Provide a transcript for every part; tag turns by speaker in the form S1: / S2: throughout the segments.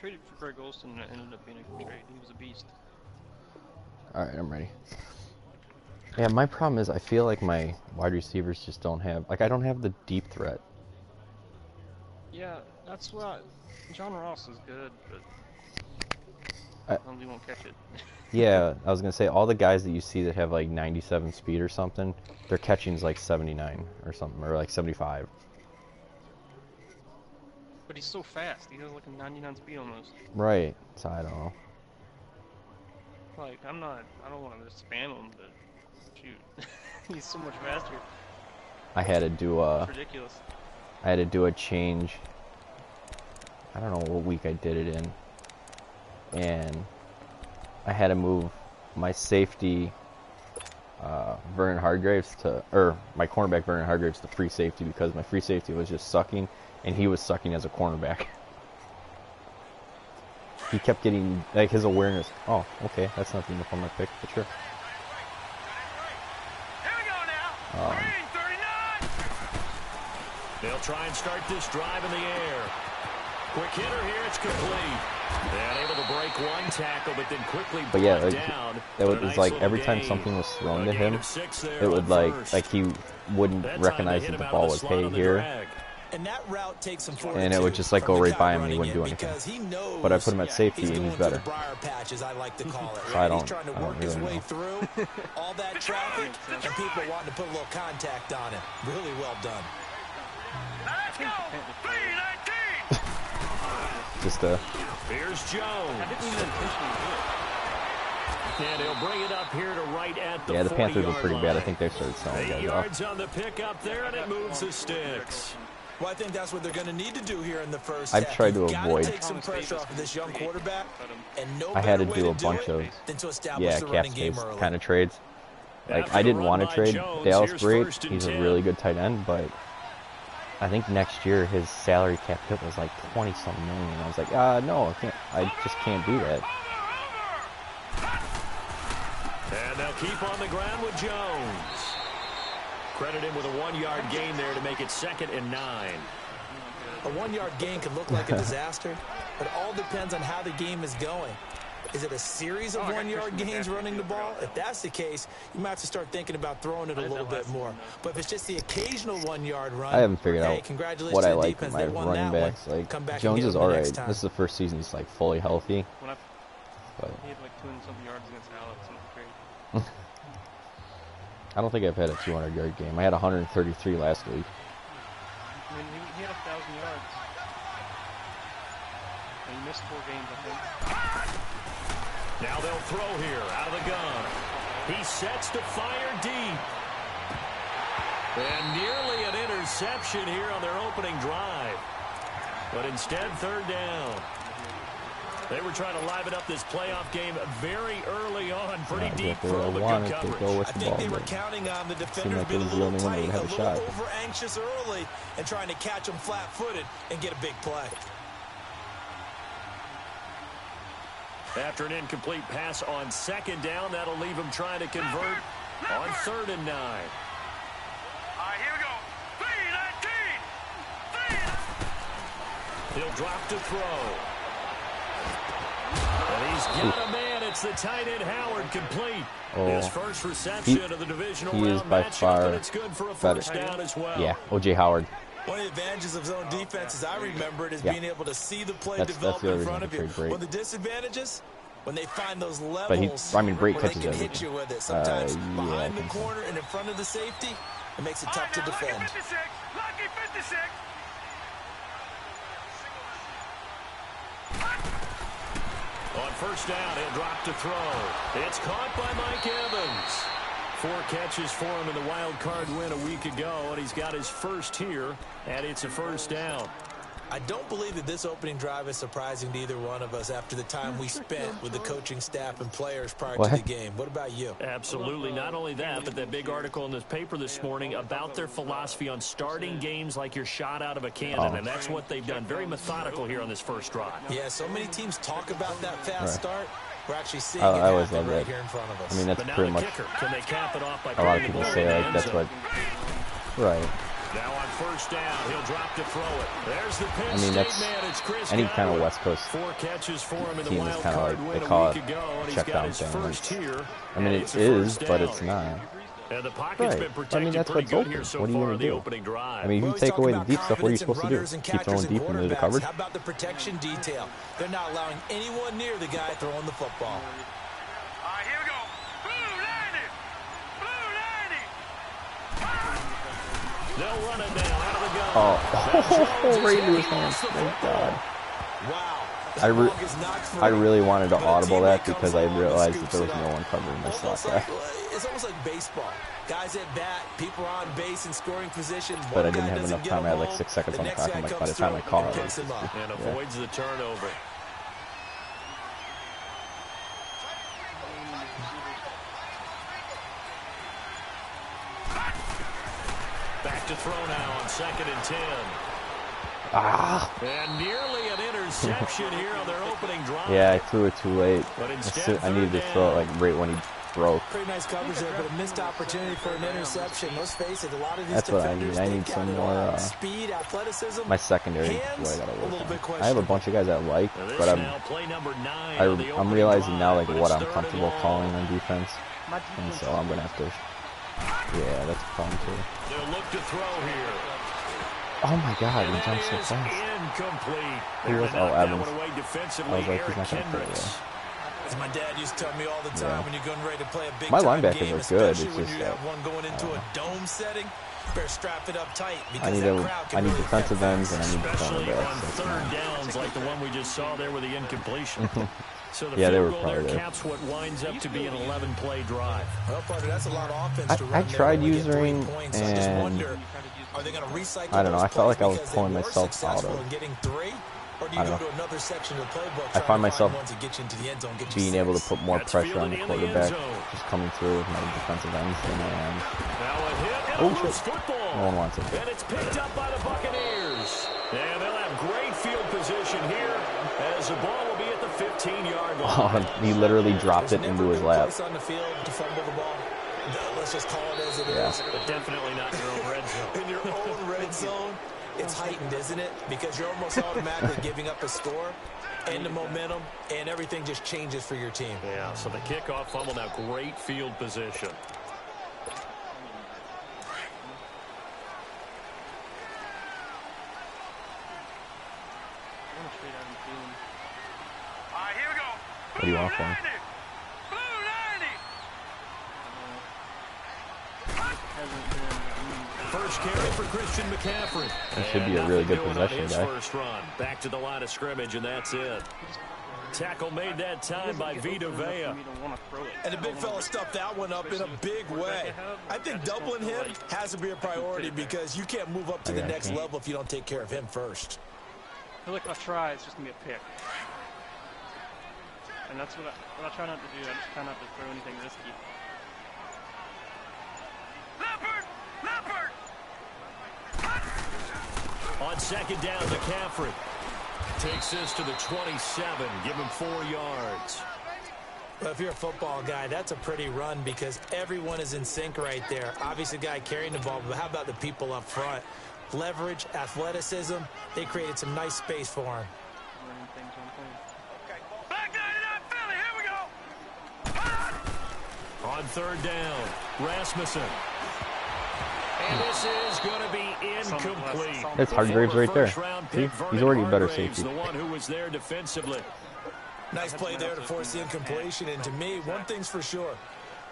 S1: traded for Greg Olson and it ended up being a good trade. He was a beast.
S2: Alright, I'm ready. Yeah, my problem is I feel like my wide receivers just don't have, like, I don't have the deep threat.
S1: Yeah, that's what John Ross is good, but he won't catch it.
S2: Yeah, I was gonna say all the guys that you see that have like 97 speed or something, their catching's like 79 or something, or like 75.
S1: But he's so fast. He has like a 99 speed almost.
S2: Right. So I don't know.
S1: Like I don't want to just spam him, but shoot, he's so much faster.
S2: I had to do a.
S1: It's ridiculous.
S2: I had to do a change. I don't know what week I did it in, and I had to move my safety, Vernon Hargraves or my cornerback Vernon Hargraves to free safety because my free safety was just sucking, and he was sucking as a cornerback. He kept getting, like, his awareness. Oh, okay, that's not the uniform I picked, but sure.
S3: Here we go now. 39. They'll try and start this drive in the air. Quick hitter here, it's complete. And able to break one tackle, but then quickly
S2: but yeah, like,
S3: down.
S2: That was like every time something was thrown to him, it would like he wouldn't recognize that the ball was hey here.
S4: And that route takes him
S2: and it would just like go right by him and he wouldn't do anything. But I put him at safety and he's better.
S4: Patches, I like to call it.
S2: So I don't
S4: trying to work
S2: really
S4: his way
S2: know.
S4: through all that traffic and people wanting to put a little contact on it. Really well done.
S3: Let's go. 319.
S2: Just
S3: Here's Jones.
S1: I didn't even intentionally do it.
S3: And he'll bring it up here to right at the 40-yard line.
S2: yeah, the Panthers were pretty bad. I think they started selling
S3: 8
S2: guys
S3: yards
S2: off.
S3: on the pickup there, and it moves the sticks.
S4: Well, I think that's what they're going to need to do here in the first
S2: I've
S4: half.
S2: tried to
S4: You've got
S2: avoid-
S4: take some pressure off of this young quarterback, and no
S2: I had to
S4: better way
S2: do a bunch of
S4: than to establish the
S2: cap
S4: running game
S2: space
S4: early.
S2: kind of trades. Like
S3: After
S2: I didn't
S3: the
S2: want
S3: run
S2: to
S3: by
S2: trade
S3: Jones,
S2: Dallas
S3: here's
S2: great.
S3: 1st and
S2: He's a
S3: 10.
S2: really good tight end, but I think next year his salary cap hit was like 20-something million. I was like, no, I can't. I just can't do that.
S3: And they'll keep on the ground with Jones. Credit him with a 1-yard gain there to make it 2nd and 9.
S4: A 1-yard gain can look like a disaster, but it all depends on how the game is going. Is it a series of 1-yard gains running the ball? If that's the case, you might have to start thinking about throwing it a little bit more. But if it's just the occasional 1-yard run,
S2: I haven't figured out
S4: congratulations
S2: what I
S4: to the
S2: like with
S4: defense.
S2: my
S4: They won
S2: running
S4: that one.
S2: backs. Like
S4: Come back
S2: Jones
S4: and get
S2: is
S4: them
S2: all
S4: next
S2: right.
S4: time.
S2: This is the first season he's like fully healthy.
S1: When
S2: But
S1: he had like 200-something yards against Alex, and it was great.
S2: I don't think I've had a 200-yard game. I had 133 last week.
S1: I mean, he had 1,000 yards. And he missed 4 games, I think.
S3: Now they'll throw here out of the gun. He sets to fire deep. And nearly an interception here on their opening drive. But instead, 3rd down. They were trying to liven up this playoff game very early on. Pretty deep throw, but good coverage.
S4: I think they were counting on the defenders being a little tight, a little over-anxious early, and trying to catch them flat-footed and get a big play.
S3: After an incomplete pass on 2nd down, that'll leave him trying to convert on 3rd and 9.
S5: All right, here we go. 319.
S3: He'll drop to throw. And he's got a man. It's the tight end Howard complete. His first reception of the divisional
S2: he is
S3: round
S2: by
S3: matchup,
S2: far
S3: but it's good for a
S2: better.
S3: first down as well.
S2: Yeah, O.J. Howard.
S4: One of the advantages of zone defense, as I remember it, is
S2: Yeah.
S4: being able to see the play
S2: That's
S4: develop
S2: the
S4: in
S2: other
S4: front of
S2: reason
S4: you.
S2: to trade
S4: One of the disadvantages, when they find those
S2: But he,
S4: levels
S2: I mean, Brake
S4: where they
S2: catches
S4: can
S2: everything.
S4: hit you with it. Sometimes
S2: yeah,
S4: behind
S2: I
S4: the
S2: think so.
S4: corner and in front of the safety, it makes it
S5: All
S4: tough
S5: right,
S4: to
S5: now,
S4: defend.
S5: Lucky 56. Lucky 56.
S3: On 1st down, he'll drop to throw. It's caught by Mike Evans. 4 catches for him in the wild card win a week ago, and he's got his first here, and it's a 1st down.
S4: I don't believe that this opening drive is surprising to either one of us after the time we spent with the coaching staff and players prior to the game. What about you?
S3: Absolutely. Not only that, but that big article in this paper this morning about their philosophy on starting games like you're shot out of a cannon, and that's what they've done. Very methodical here on this first drive.
S4: Yeah, so many teams talk about that fast start. We're actually seeing
S2: I
S4: it
S2: always
S4: happen
S2: love
S4: right
S2: that.
S4: here in front of us.
S2: I mean, that's
S3: But now
S2: pretty
S3: the
S2: much
S3: kicker. Can they cap it off by
S2: a lot of
S3: putting the
S2: people
S3: ball
S2: say
S3: in the
S2: like
S3: end
S2: that's
S3: zone?
S2: what. Right.
S3: Now on first down, he'll drop to throw it. There's the Penn
S2: I mean,
S3: State
S2: that's
S3: man. It's Chris
S2: any
S3: Godwin.
S2: kind of West Coast
S3: 4 catches for him in the
S2: team is
S3: wild
S2: kind of
S3: card
S2: like,
S3: win
S2: they call
S3: a
S2: it
S3: week ago, and he's
S2: check
S3: got
S2: down
S3: his
S2: thing.
S3: first here.
S2: I mean, it is, but it's not.
S3: And the pocket's been
S2: Right.
S3: protected
S2: I mean, that's
S3: pretty
S2: what's
S3: good
S2: open.
S3: here so
S2: What are you
S3: far
S2: going
S3: in
S2: to
S3: the
S2: do?
S3: opening drive.
S2: I mean, if you take away the deep stuff, what are you supposed to do? Keep throwing deep into the coverage?
S4: How about the protection detail? They're not allowing anyone near the guy throwing the football.
S5: All right, here we go. Blue 90. Blue 90.
S3: They'll run it now out of the gun.
S2: Oh, right into his hands. Thank God.
S4: Wow.
S2: I really wanted to audible that because I realized that there was no one covering my slot there.
S4: It's almost like baseball. Guys at bat, people are on base in scoring position.
S2: But I didn't have enough time. I had like 6 seconds on the clock. I'm like, by the time I call it,
S3: And avoids the turnover. Back to throw now on 2nd and 10. And nearly an interception here on their opening drive.
S2: Yeah, I threw it too late.
S3: But instead,
S2: I needed to throw it like right when he broke.
S4: Pretty nice coverage there, but a missed opportunity for an interception. Let's face it, a lot of these
S2: That's what I
S4: defenders,
S2: need. I need
S4: they've
S2: some
S4: got it
S2: more.
S4: all. Speed, athleticism.
S2: My secondary is
S4: hands,
S2: what I gotta
S4: a little
S2: work
S4: bit
S2: on. I have a bunch of guys I like, but I'm realizing now like what I'm comfortable calling on defense, and so I'm gonna have to. Yeah, that's a problem too.
S3: They'll look to throw here.
S2: Oh my God, he jumped so fast.
S3: Incomplete.
S2: Who was? Oh, Evans.
S3: I
S2: I was like, he's not gonna throw it.
S4: As my dad used to tell me all the time, when you're getting ready to play a big
S2: My
S4: time
S2: linebackers
S4: game,
S2: are good. It's
S4: especially when
S2: just
S4: you
S2: that,
S4: have one going into a dome setting, better strap it up tight because
S2: I need
S4: that crowd can really
S2: defensive ends and I need
S3: Especially on
S2: cornerbacks.
S3: third downs like the one we just saw there with the incompletion. So the
S2: Yeah, they
S3: field
S2: were
S3: goal there
S2: probably there.
S3: caps what winds up to be an 11-play drive.
S4: Well, partner, that's a lot of offense to
S2: I
S4: run there
S2: tried
S4: when we get 3
S2: using,
S4: points. I just
S2: and
S4: wonder, are they going to recycle
S2: I don't know,
S4: those
S2: I felt like I
S4: plays
S2: was
S4: because
S2: pulling
S4: they were
S2: myself out
S4: successful
S2: of-
S4: in getting 3? Or do you
S2: I don't
S4: go
S2: know.
S4: to another section of the playbook
S2: I find
S4: trying to
S2: myself
S4: find ones that get you into the end zone, get you
S2: being
S4: 6?
S2: able to put more
S3: That's
S2: pressure on the
S3: fielded in the end
S2: quarterback,
S3: zone.
S2: just coming through with my defensive ends, and
S3: Now a hit and
S2: Oh,
S3: a loose
S2: shit.
S3: football.
S2: No one wants it.
S3: And it's picked up by the Buccaneers. And they'll have great field position here as the ball will be at the 15-yard line.
S2: he literally dropped it into his lap.
S4: On the field to fumble the ball. Let's just call it as it is.
S3: But definitely not your own red zone.
S4: In your own red zone, it's heightened, isn't it? Because you're almost automatically giving up a score and the momentum, and everything just changes for your team.
S3: Yeah, so the kickoff fumble, now great field position.
S5: All right, here we go.
S2: What do you want from him?
S5: Blue 90.
S3: First carry for Christian McCaffrey.
S2: That should be a
S3: And
S2: really good
S3: nothing doing on
S2: possession,
S3: his
S2: guy.
S3: first run. Back to the line of scrimmage, and that's it. Tackle made that time by Vita Vea.
S4: And the big fella stuffed that one up in a big way. I think doubling him has to be a priority because you can't move up to the next level if you don't take care of him first.
S1: I feel like if I try, it's just going to be a pick. And that's what I try not to do. I just try not to throw anything risky.
S5: Leopard. Leopard.
S3: On second down, McCaffrey takes this to the 27. Give him 4 yards.
S4: Well, if you're a football guy, that's a pretty run because everyone is in sync right there. Obviously, the guy carrying the ball, but how about the people up front? Leverage, athleticism, they created some nice space for him.
S1: Running things on point.
S5: Back 99 Philly. Here we go.
S3: On third down, Rasmussen. And this is going to be incomplete.
S2: That's Hargraves right there. See? He's already a better safety.
S3: The one who was there defensively.
S4: Nice play there to force the incompletion. And to me, one thing's for sure.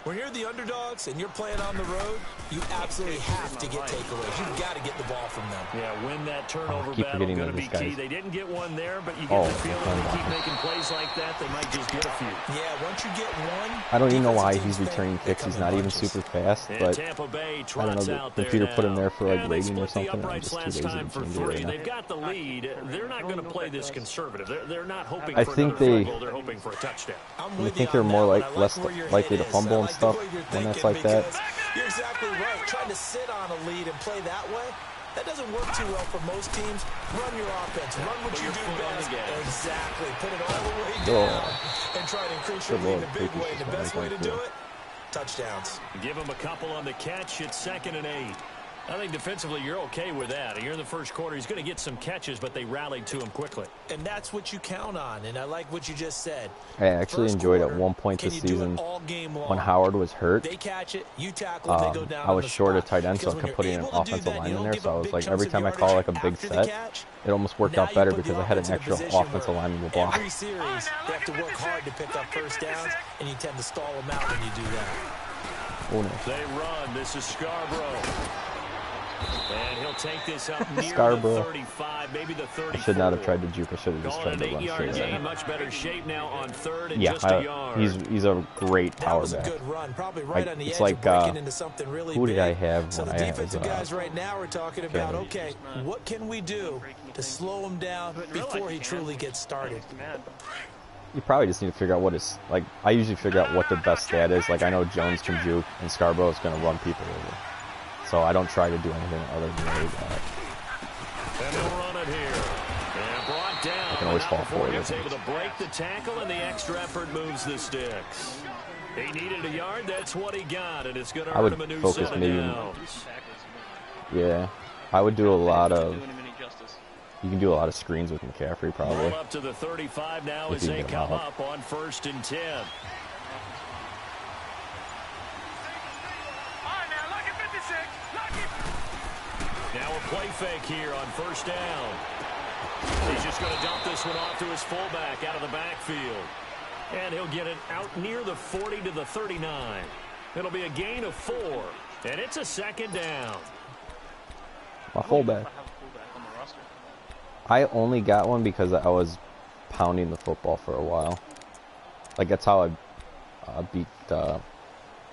S4: When you're the underdogs and you're playing on the road, you absolutely have to get takeaways. You've got to get the ball from them.
S3: Yeah, win that turnover
S2: keep
S3: battle
S2: forgetting
S3: going to be
S2: these
S3: key.
S2: guys.
S3: They didn't get one there, but you get the feeling they keep making plays like that, they might just get a few.
S4: Yeah, once you get one,
S2: I don't even know why he's returning kicks. He's not even super fast,
S3: And
S2: but
S3: Tampa Bay
S2: I don't
S3: trots
S2: know.
S3: out
S2: The
S3: there
S2: computer put him
S3: now.
S2: there for like
S3: And they
S2: rating or
S3: split the
S2: something. I'm
S3: uprights
S2: just too
S3: last
S2: lazy
S3: time
S2: to
S3: for
S2: change it
S3: 3.
S2: right now.
S3: They've got the lead. They're not going to play this conservative. They're not hoping
S2: I
S3: for
S2: think
S3: another
S2: they-
S3: field goal. They're hoping for a touchdown.
S4: I'm
S2: You
S4: with
S2: think
S4: you
S2: they're
S4: on
S2: more
S4: that,
S2: like
S4: but I
S2: less
S4: where your
S2: likely
S4: head
S2: to
S4: is.
S2: fumble
S4: I
S2: and
S4: like
S2: stuff
S4: the way you're
S2: when that's
S4: thinking
S2: like that?
S4: because you're exactly right. Trying to sit on a lead and play that way, that doesn't work too well for most teams. Run your offense. Run what you do best. Exactly. Put it all the way down and try to increase your lead in a big way. The best way to do it, touchdowns.
S3: Give them a couple on the catch. It's 2nd and 8. I think defensively you're okay with that. Here in the first quarter, he's going to get some catches, but they rallied to him quickly.
S4: And that's what you count on, and I like what you just said.
S2: I actually
S4: First
S2: enjoyed
S4: quarter,
S2: at one point
S4: can
S2: this
S4: you do it
S2: season
S4: all game long?
S2: when Howard was hurt.
S4: They catch it, you tackle it, they go down
S2: I was
S4: on the
S2: short
S4: spot.
S2: at tight end, so I
S4: Because
S2: kept putting an
S4: when you're able to do
S2: offensive
S4: that,
S2: line
S4: you
S2: in
S4: don't
S2: there.
S4: give
S2: So I
S4: up
S2: was
S4: big
S2: like,
S4: chunks
S2: every
S4: of
S2: time I
S4: yardage
S2: call like a big
S4: after the
S2: set,
S4: catch.
S2: it almost worked
S4: Now
S2: out
S4: you
S2: better
S4: put the
S2: because I had an
S4: offense in a
S2: extra
S4: position
S2: offensive
S4: where
S2: lineman to block.
S4: Every series, they have to work hard to pick up first downs, and you tend to stall them out when you do that.
S2: Oh, no.
S3: They run. This is Scarborough. And he'll take this up near
S2: Scarborough.
S3: the 35, maybe the 34.
S2: I should not have tried to juke. I should have just
S3: Calling
S2: tried
S3: an
S2: to run
S3: 8-yard
S2: straight
S3: gain,
S2: at him.
S3: much better shape now on third and
S2: Yeah,
S3: just a yard.
S2: he's a great
S4: That
S2: power
S4: was a
S2: back.
S4: good run, probably right on the
S2: it's
S4: edge
S2: like,
S4: of breaking into something really
S2: who
S4: big.
S2: did I have
S4: So
S2: when
S4: the
S2: I was,
S4: defensive guys right now are talking about,
S2: Cody.
S4: okay, what can we do to slow him down before he truly gets started?
S2: You probably just need to figure out what his, like, I usually figure out what their best stat is. Like, I know Jones can juke, and Scarborough is going to run people over. So I don't try to do anything other than really that.
S3: And they'll run it here. And brought down.
S2: I can always fall
S3: Before
S2: forward.
S3: he was able to break the tackle, and the extra effort moves the sticks. He needed a yard. That's what he got, and it's going to earn him a new
S2: focus
S3: set of
S2: maybe
S3: downs.
S2: Yeah, I would do a lot of. You can do a lot of screens with McCaffrey, probably.
S3: Roll up to the 35 now as they come up on 1st and 10. Now a play fake here on 1st down. He's just going to dump this one off to his fullback out of the backfield. And he'll get it out near the 40 to the 39. It'll be a gain of 4. And it's a 2nd down.
S2: My fullback. I only got one because I was pounding the football for a while. Like, that's how I beat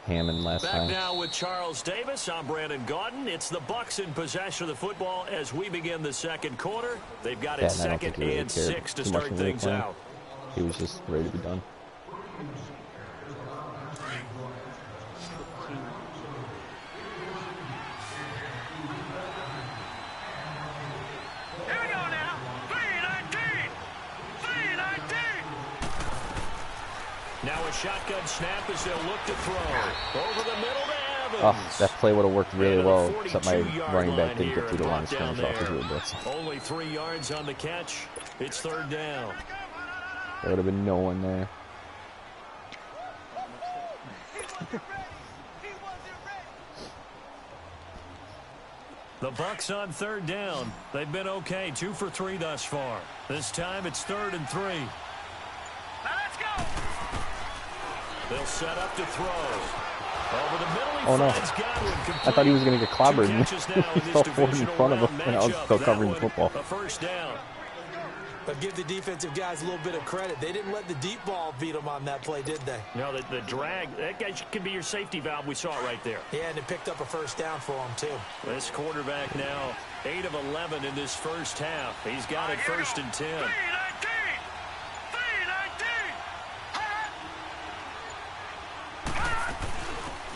S2: Hammond last time.
S3: Back now with Charles Davis. I'm Brandon Gaudin. It's the Bucs in possession of the football as we begin the 2nd quarter. They've got it 2nd and 6 to start things out.
S2: He was just ready to be done.
S3: Now a shotgun snap as they'll look to throw. Over the middle to Evans.
S2: Oh, that play would have worked really well, except my
S3: 42-yard
S2: running back
S3: line
S2: didn't get
S3: here
S2: through the line of
S3: and
S2: scrimmage
S3: brought
S2: off his
S3: down
S2: little blitz.
S3: Only 3 yards on the catch. It's 3rd down.
S2: There would have been no one there.
S3: The Bucs on 3rd down. They've been okay, 2 for 3 thus far. This time it's 3rd and 3.
S5: Now let's go.
S3: They'll set up to throw. Over the middle, he
S2: Oh, no.
S3: finds Godwin.
S2: I thought he was going to get clobbered.
S3: 2 catches now in
S2: He
S3: this
S2: fell forward in
S3: divisional
S2: front of
S3: round
S2: him, and I was
S3: matchup.
S2: still
S3: That
S2: covering the
S3: one,
S2: football.
S3: a 1st down.
S4: But give the defensive guys a little bit of credit. They didn't let the deep ball beat them on that play, did they?
S3: No, the drag, that guy can be your safety valve. We saw it right there.
S4: Yeah, and it picked up a 1st down for them, too.
S3: This quarterback now 8 of 11 in this first half. He's got it 1st and 10.
S5: 319.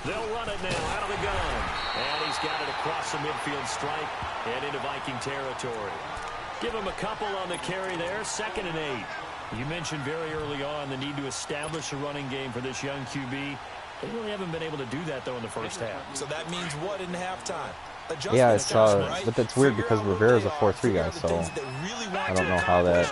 S3: They'll run it now out of the gun. And he's got it across the midfield stripe and into Viking territory. Give him a couple on the carry there. 2nd and 8. You mentioned very early on the need to establish a running game for this young QB. They really haven't been able to do that, though, in the first half.
S4: So that means what in halftime?
S2: Yeah, it's but that's weird because Rivera's a 4-3 guy, so I don't know how that.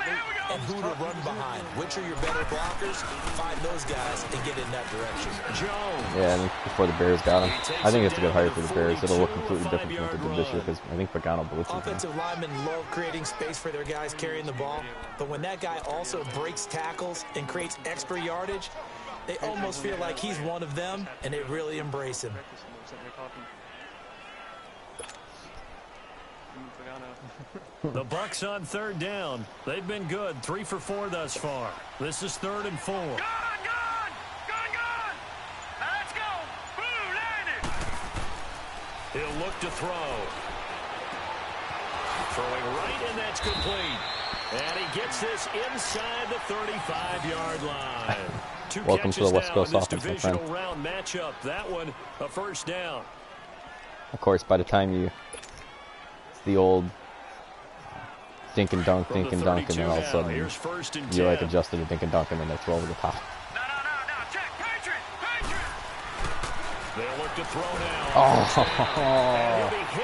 S4: And who to run behind. Which are your better blockers? Find those guys and get in that direction.
S3: Jones.
S2: Yeah, and before the Bears got him. I think it's a good hire for the Bears. It'll look completely different from what they did this year because I think Pagano blitzes him.
S4: Offensive linemen love creating space for their guys carrying the ball, but when that guy also breaks tackles and creates extra yardage, they almost feel like he's one of them, and they really embrace him.
S3: The Bucs on 3rd down. They've been good. 3 for 4 thus far. This is 3rd and 4.
S5: Gone. Now let's go. Blue landed.
S3: He'll look to throw. Throwing right, and that's complete. And he gets this inside the 35-yard line. 2
S2: Welcome to the
S3: catches
S2: West
S3: now
S2: Coast
S3: in this
S2: offense, my
S3: divisional
S2: friend.
S3: round matchup. That one, a 1st down.
S2: Of course, by the time it's the old dink and dunk, and then all of a sudden
S3: Here's 1st and 10.
S2: you like adjusted to dink and dunk, and then they throw over the top.
S5: No. Check. Patriot.
S3: They'll look to throw now.
S2: Oh,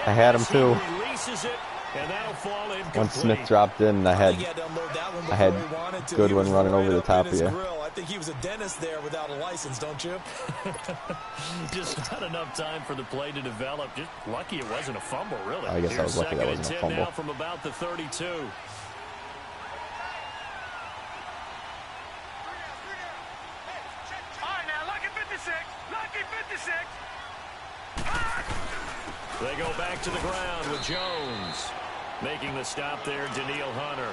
S2: I had him too.
S3: Releases it, and that'll fall incomplete.
S2: When Smith dropped in, I had Goodwin running over the top of you.
S4: I think he was a dentist there without a license, don't you?
S3: Just not enough time for the play to develop. Just lucky it wasn't a fumble, really.
S2: I guess I was lucky that wasn't a fumble.
S3: Now from about the 32.
S5: All right, now, lucky 56. Lucky 56.
S3: They go back to the ground with Jones. Making the stop there, Daniil Hunter.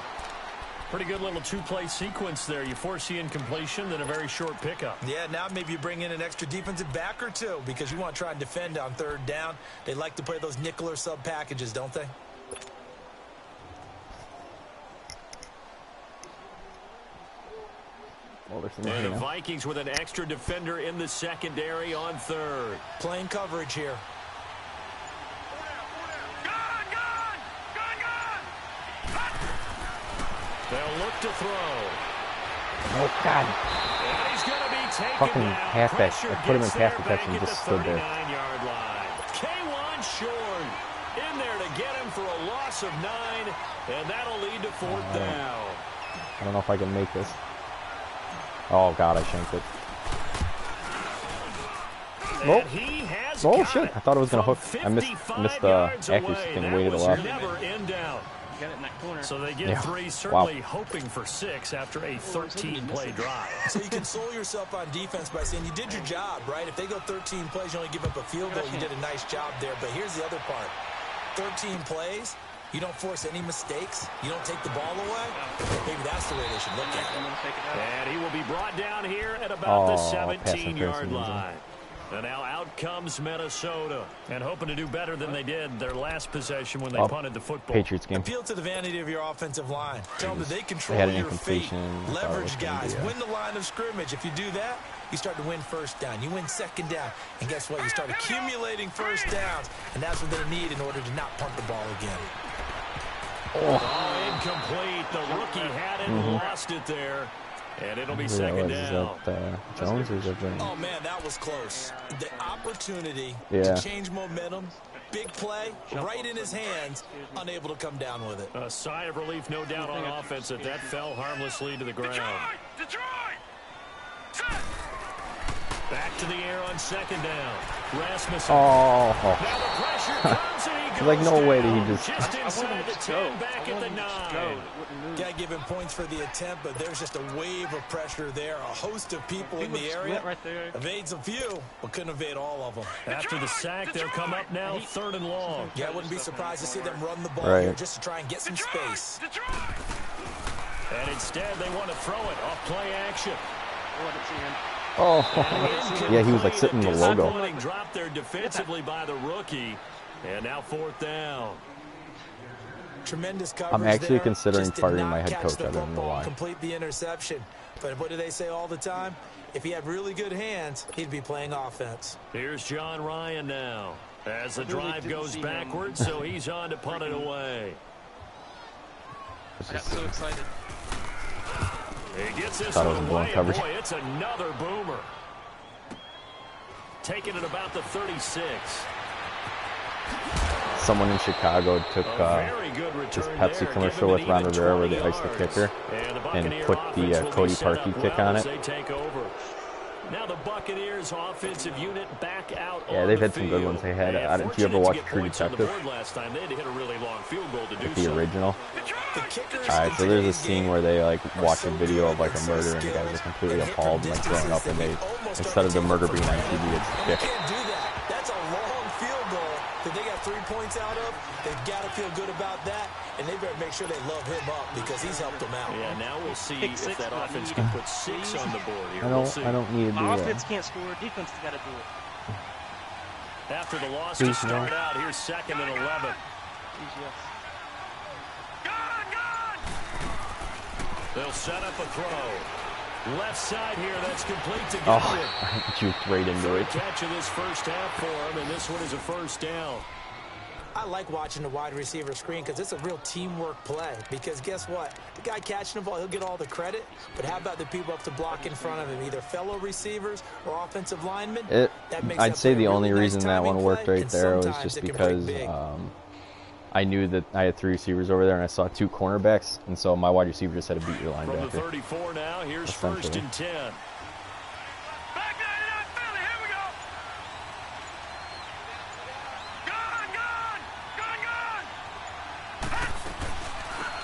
S3: Pretty good little two-play sequence there. You force the incompletion, then a very short pickup.
S4: Yeah, now maybe you bring in an extra defensive back or two because you want to try and defend on third down. They like to play those nickel or sub packages, don't they?
S3: And the Vikings with an extra defender in the secondary on third.
S4: Playing coverage here.
S3: They'll look to throw.
S2: Oh, God.
S3: And he's going to be taken
S2: Fucking
S3: down.
S2: halfback. I put him in
S3: Pressure
S2: pass
S3: gets
S2: protection and
S3: there
S2: just
S3: back
S2: stood
S3: at the
S2: there.
S3: 39-yard line. K1 Shorn in there to get him for a loss of 9, and that'll lead to fourth down.
S2: I don't know if I can make this. Oh, God, I shanked it. Nope. Oh, shit. I thought it was going to hook. I missed the accuracy thing, waited a lot.
S3: Never in doubt.
S1: Got it in that corner.
S3: So they get 3, certainly hoping for 6 after a 13-play drive.
S4: So you console yourself on defense by saying you did your job, right? If they go 13 plays, you only give up a field goal, you did a nice job there. But here's the other part. 13 plays, you don't force any mistakes, you don't take the ball away. Maybe that's the way they should look at it.
S3: And he will be brought down here at about the 17-yard line. And now out comes Minnesota, and hoping to do better than they did their last possession when they punted the football.
S2: Patriots game.
S4: Appeal to the vanity of your offensive line. Tell them that they control your fate. Leverage guys. Win the line of scrimmage. If you do that, you start to win first down. You win second down. And guess what? You start accumulating first downs. And that's what they need in order to not punt the ball again.
S3: Oh, incomplete. The rookie had it, lost it there. And it'll be second down.
S2: Is that Jones or is that
S4: Oh, man, that was close. The opportunity to change momentum, big play, right in his hands, unable to come down with it.
S3: A sigh of relief, no doubt, on offense that fell harmlessly to the ground.
S5: Detroit!
S3: Back to the air on second down. Rasmussen.
S2: Oh.
S3: Now the pressure comes and he goes
S2: like, no way did he
S3: down.
S2: just
S3: inside the 10, back at the 9.
S4: Got to give him points for the attempt, but there's just a wave of pressure there. A host of people in the area.
S1: Right there.
S4: Evades a few, but couldn't evade all of them.
S3: After the sack, they'll come up now 3rd and long.
S4: Yeah, I wouldn't be surprised to see them run the ball here just to try and get some space.
S3: And instead, they want to throw it off play action.
S2: Oh, yeah, he was like sitting in the logo.
S3: Dropped there defensively by the rookie, and now 4th down.
S4: Tremendous coverage.
S2: I'm actually
S4: there.
S2: considering firing my head coach. I don't know why.
S4: Complete the interception. But what do they say all the time? If he had really good hands, he'd be playing offense.
S3: Here's John Ryan now. As the drive goes backwards, so he's on to punt it away.
S1: I got so excited.
S3: He gets this
S2: Thought it
S3: one
S2: was blown
S3: away,
S2: coverage.
S3: and boy, it's another boomer. Taking it about the 36.
S2: Someone in Chicago took this Pepsi commercial with Ron Rivera where they iced the kicker and put the Cody Parkey kick on it.
S3: Now the Buccaneers offensive unit back out.
S2: Yeah, they've had some good ones. They had. Did you ever watch True Detective?
S3: Last time they had to hit a really long field goal to do
S2: The original.
S4: The
S2: Alright, so there's a scene where they like watch a video of like a murder and the guys are completely appalled and like growing up, and they, instead of the murder being on TV, it's the kick.
S4: You can't do that. That's a long field goal that they got 3 points out of. They've got to feel good about that, and they better make sure they love him up because he's helped them out.
S3: Yeah, now we'll see if that offense can put 6 on the board here.
S2: I don't need to do that.
S1: Offense can't score. Defense has got to do it.
S3: After the loss to start out, here's 2nd and 11. They'll set up a throw. Left side here, that's complete to Goodwin.
S2: Oh, I juked right into it.
S3: Catch of this first half for him, and this one is a 1st down.
S4: I like watching the wide receiver screen because it's a real teamwork play. Because guess what? The guy catching the ball, he'll get all the credit. But how about the people up to block in front of him, either fellow receivers or offensive linemen?
S2: I'd say the only reason that one worked right there was just because I knew that I had 3 receivers over there and I saw 2 cornerbacks, and so my wide receiver just had to beat your linebacker.
S3: From the 34 now, here's 1st and 10.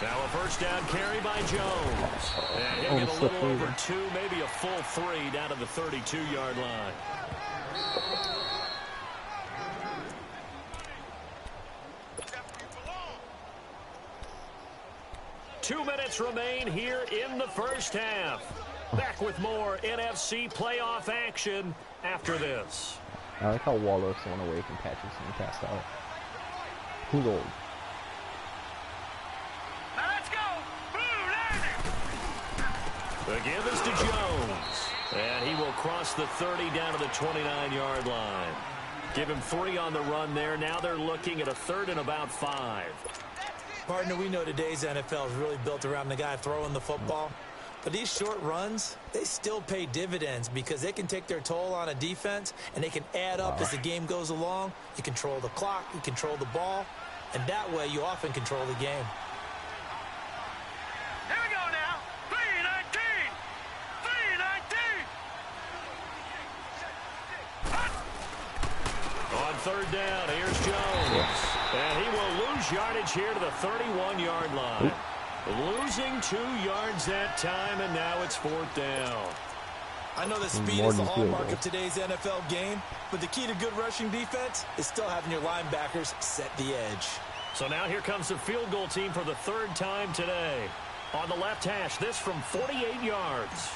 S3: Now a first down carry by Jones. And he'll get a little over 2, maybe a full 3 down to the 32-yard line. Two minutes remain here in the first half. Back with more NFC playoff action after this.
S2: I like how Wallace went away from Patterson and passed out. Who's old?
S3: The give is to Jones. And he will cross the 30 down to the 29-yard line. Give him 3 on the run there. Now they're looking at a 3rd and about 5.
S4: Partner, we know today's NFL is really built around the guy throwing the football. But these short runs, they still pay dividends because they can take their toll on a defense and they can add up as the game goes along. You control the clock, you control the ball, and that way you often control the game.
S5: Here we go now. 3-19. 3-19.
S3: On 3rd down, here's Jones. And he will lose yardage here to the 31-yard line. Losing 2 yards that time, and now it's 4th down.
S4: I know that speed is the hallmark of today's NFL game, but the key to good rushing defense is still having your linebackers set the edge.
S3: So now here comes the field goal team for the 3rd time today. On the left hash, this from 48 yards.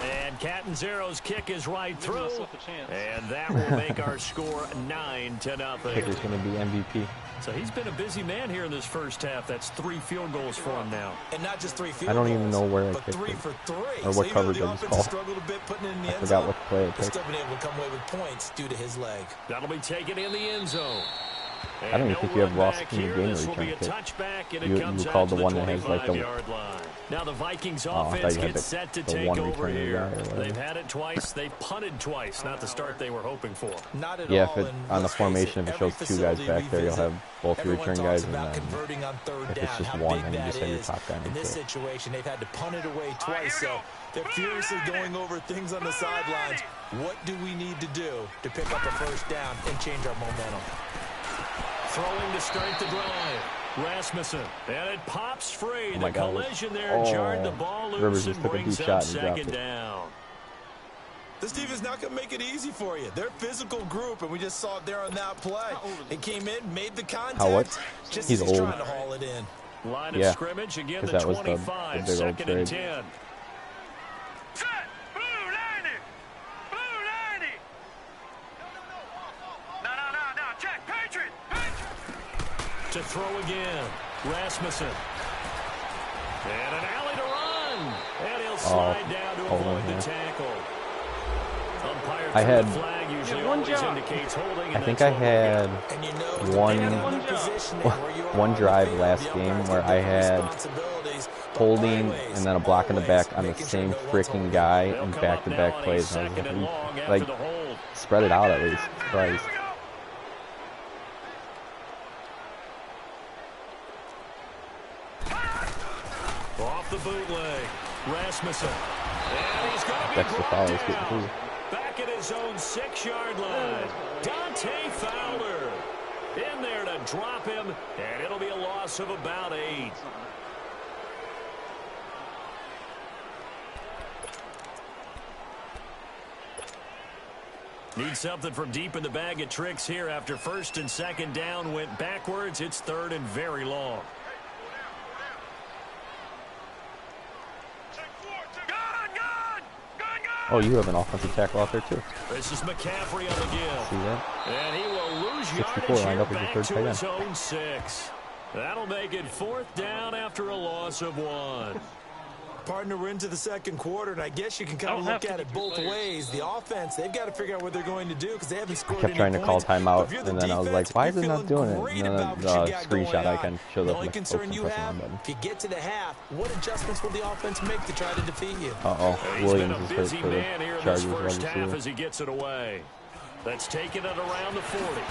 S3: And Catanzaro's kick is right through, and that will make our score 9-0.
S2: Kicker's going to be MVP.
S3: So he's been a busy man here in this first half. That's 3 field goals for him now.
S4: And not just 3 field goals.
S2: I don't even know where I kicked it.
S4: 3 for 3.
S2: Or what coverage I just called. I forgot what play I picked.
S4: Still been able to come away with points due to his leg.
S3: That'll be taken in the end zone.
S2: I don't even think you have Ross in your game where you trying to kick. You called the one that has like the...
S3: Now the Vikings offense gets set to take over here. They've had it twice. They've punted twice. Not the start they were hoping for.
S4: Not at
S2: yeah,
S4: all.
S2: If it, on the formation, if it shows 2 guys back there, you'll have both your return guys, and then if it's just one, then you just have your top guy.
S4: In this situation, they've had to punt it away twice, so they're furiously going over things on the sidelines. What do we need to do to pick up a first down and change our momentum?
S3: Throwing to start the drive. Rasmussen. And it pops free. The collision there jarred the ball loose and brings up 2nd down.
S4: This team is not going to make it easy for you. They're a physical group, and we just saw it there on that play. It came in, made the contact.
S2: He's old.
S4: Trying to haul it in.
S3: Line of scrimmage again, the 25, 2nd and 10. To throw again, Rasmussen. And an alley to run. And he'll slide down to avoid the tackle.
S2: I had,
S3: flag usually always indicates holding,
S2: I think I had one drive last game where I had holding and then a block in the back on the same freaking guy in back-to-back plays. And I was like, spread it out at least. Christ.
S3: Off the bootleg, Rasmussen. And he's going to
S2: That's the foul he's getting through.
S3: Back at his own 6-yard line. Dante Fowler in there to drop him, and it'll be a loss of about 8. Need something from deep in the bag of tricks here after 1st and 2nd down went backwards. It's 3rd and very long.
S2: Oh, you have an offensive tackle out there, too.
S3: This is McCaffrey on the give.
S2: See that?
S3: And he will lose yardage here back to his own 6. That'll make it 4th down after a loss of 1.
S4: Partner, we're into the second quarter, and I guess you can kind of look at it both ways. The offense, they've got to figure out what they're going to do because they haven't scored any points.
S2: I kept trying to call timeout, and then I was like, why is it not doing it? And then the screenshot icon showed up.
S4: The only concern you have, if you get to the half, what adjustments will the offense make to try to defeat you?
S2: Williams is hurt for the Chargers
S3: first half as he gets it away. That's taken it around the 40.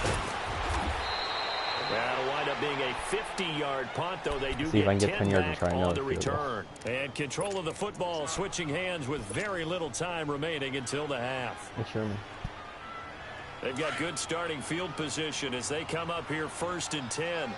S3: That'll wind up being a 50-yard punt, though they do get 10 back on the return. And control of the football switching hands with very little time remaining until the half. They've got good starting field position as they come up here 1st and 10.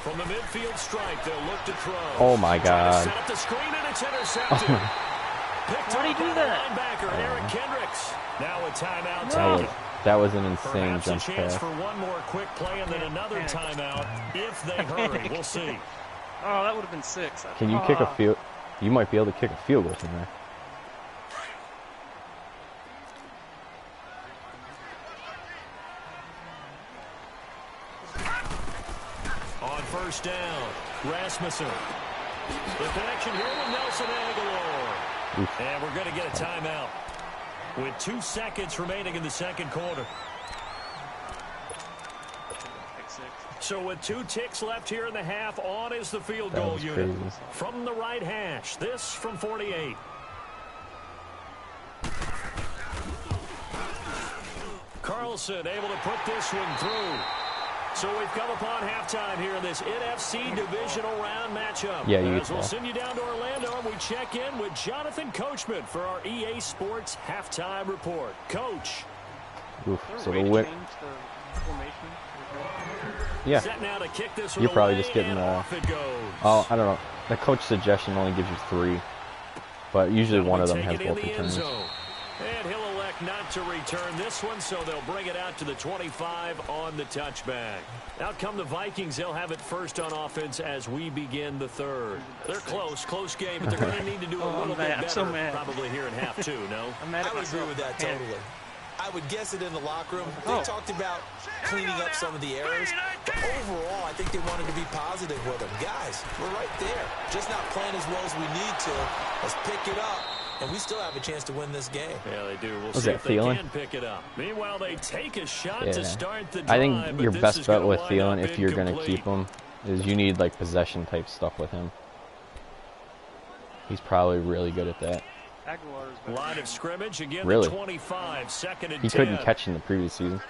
S3: From the midfield stripe, they'll look to throw.
S2: Oh, my God.
S3: Set up the screen, and it's intercepted.
S1: Why do you do that?
S3: Linebacker Eric Kendricks. Now a timeout taken.
S2: That was an insane
S3: Perhaps
S2: jump
S3: a chance
S2: pass.
S3: for one more quick play and then another timeout if they hurry. We'll see.
S1: Oh, that would have been 6.
S2: Can you kick a field? You might be able to kick a field goal from there.
S3: On 1st down, Rasmussen. The connection here with Nelson Aguilar. And we're going to get a timeout with 2 seconds remaining in the second quarter. So with 2 ticks left here in the half, on is the field goal unit.
S2: Crazy.
S3: From the right hash, this from 48. Carlson able to put this one through. So we've come upon halftime here in this NFC divisional round matchup.
S2: Yeah,
S3: As we'll send you down to Orlando, and we check in with Jonathan Coachman for our EA Sports halftime report. Coach.
S2: So the win. Yeah.
S3: Now to kick this
S2: You're probably just getting
S3: I
S2: don't know. The coach suggestion only gives you 3, but usually one of them has both returns.
S3: And he'll elect not to return this one, so they'll bring it out to the 25 on the touchback. Out come the Vikings. They'll have it first on offense as we begin the third. They're close game, but they're going to need to do a little bit better probably here in half 2, no?
S4: I would agree with that totally. I would guess it in the locker room. They talked about cleaning up some of the errors, but overall, I think they wanted to be positive with them. Guys, we're right there. Just not playing as well as we need to. Let's pick it up. And we still have a chance to win this game.
S3: Yeah, they do. We'll see if they can pick it up. Meanwhile, they take a shot to start the drive.
S2: I think your best bet with Thielen, if you're going to keep him, is you need like possession type stuff with him. He's probably really good at that.
S3: Line of scrimmage again.
S2: Really?
S3: 25, 2nd and 10.
S2: He couldn't catch in the previous season.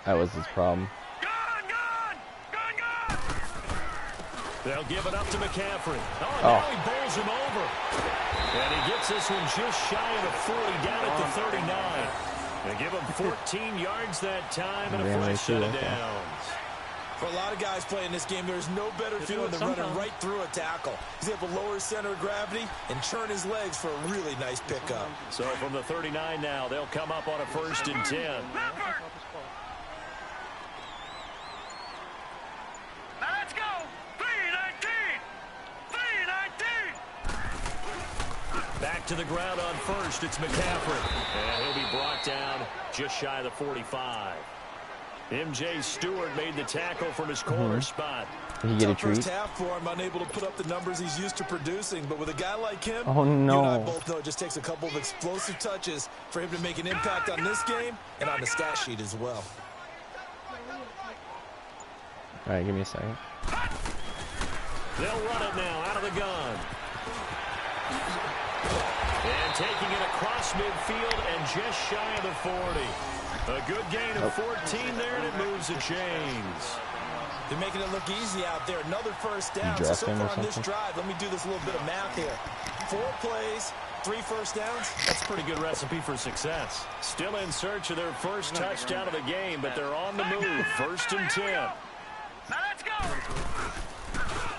S2: That was his problem.
S3: They'll give it up to McCaffrey. Now he bowls him over. And he gets this one just shy of the 40, down at the 39. They give him 14 yards that time and a fresh set of downs.
S4: For a lot of guys playing this game, there's no better feeling than running right through a tackle. He's able to lower his center of gravity and churn his legs for a really nice pickup.
S3: So from the 39 now, they'll come up on a 1st and 10.
S5: Now let's go. 3-19. 3-19.
S3: Back to the ground on 1st. It's McCaffrey. And he'll be brought down just shy of the 45. M.J. Stewart made the tackle from his corner spot.
S2: Did he get a treat?
S4: First half for him, unable to put up the numbers he's used to producing. But with a guy like him,
S2: oh, no.
S4: You and I both know it just takes a couple of explosive touches for him to make an impact on this game and on the stat sheet as well.
S2: All right, give me a second.
S3: They'll run it now out of the gun. And taking it across midfield and just shy of the 40. A good gain of 14 there, and it moves the chains.
S4: They're making it look easy out there. Another first down. So far on this drive, let me do this little bit of math here. 4 plays, 3 first downs.
S3: That's a pretty good recipe for success. Still in search of their first touchdown of the game, but they're on the move. 1st and 10.
S5: Now let's go.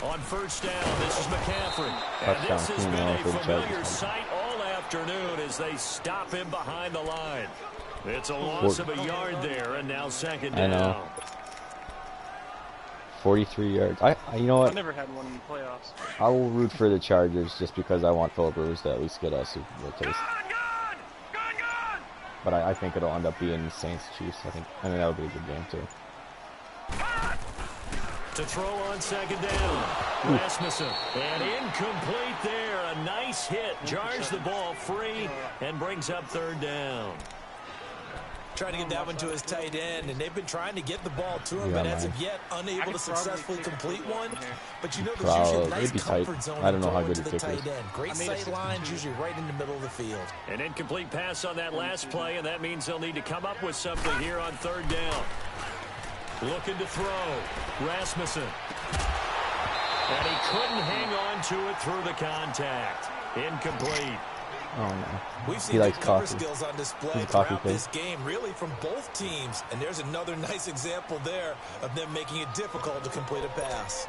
S3: On 1st down, this is McCaffrey. And this has been a familiar sight all afternoon as they stop him behind the line. It's a loss of a yard there, and now 2nd down.
S2: I know. 43 yards. You know what?
S1: I've never had one in the playoffs.
S2: I will root for the Chargers just because I want Phillip Rivers to at least get us Super Bowl taste. But I think it'll end up being Saints Chiefs. I think that would be a good game too.
S3: To throw on second down. Rasmussen. And incomplete there. A nice hit. Jars the ball free and brings up third down.
S4: Trying to get that one to his tight end, and they've been trying to get the ball to him, but as of yet, unable to successfully complete one. But you know, there's usually a nice comfort zone
S2: I don't know how good
S4: to the tight end. Great sight lines, usually right in the middle of the field.
S3: An incomplete pass on that last play, and that means they'll need to come up with something here on third down. Looking to throw. Rasmussen. And he couldn't hang on to it through the contact. Incomplete.
S2: Oh no.
S4: We've seen the cover skills on display throughout this game, really from both teams. And there's another nice example there of them making it difficult to complete a pass.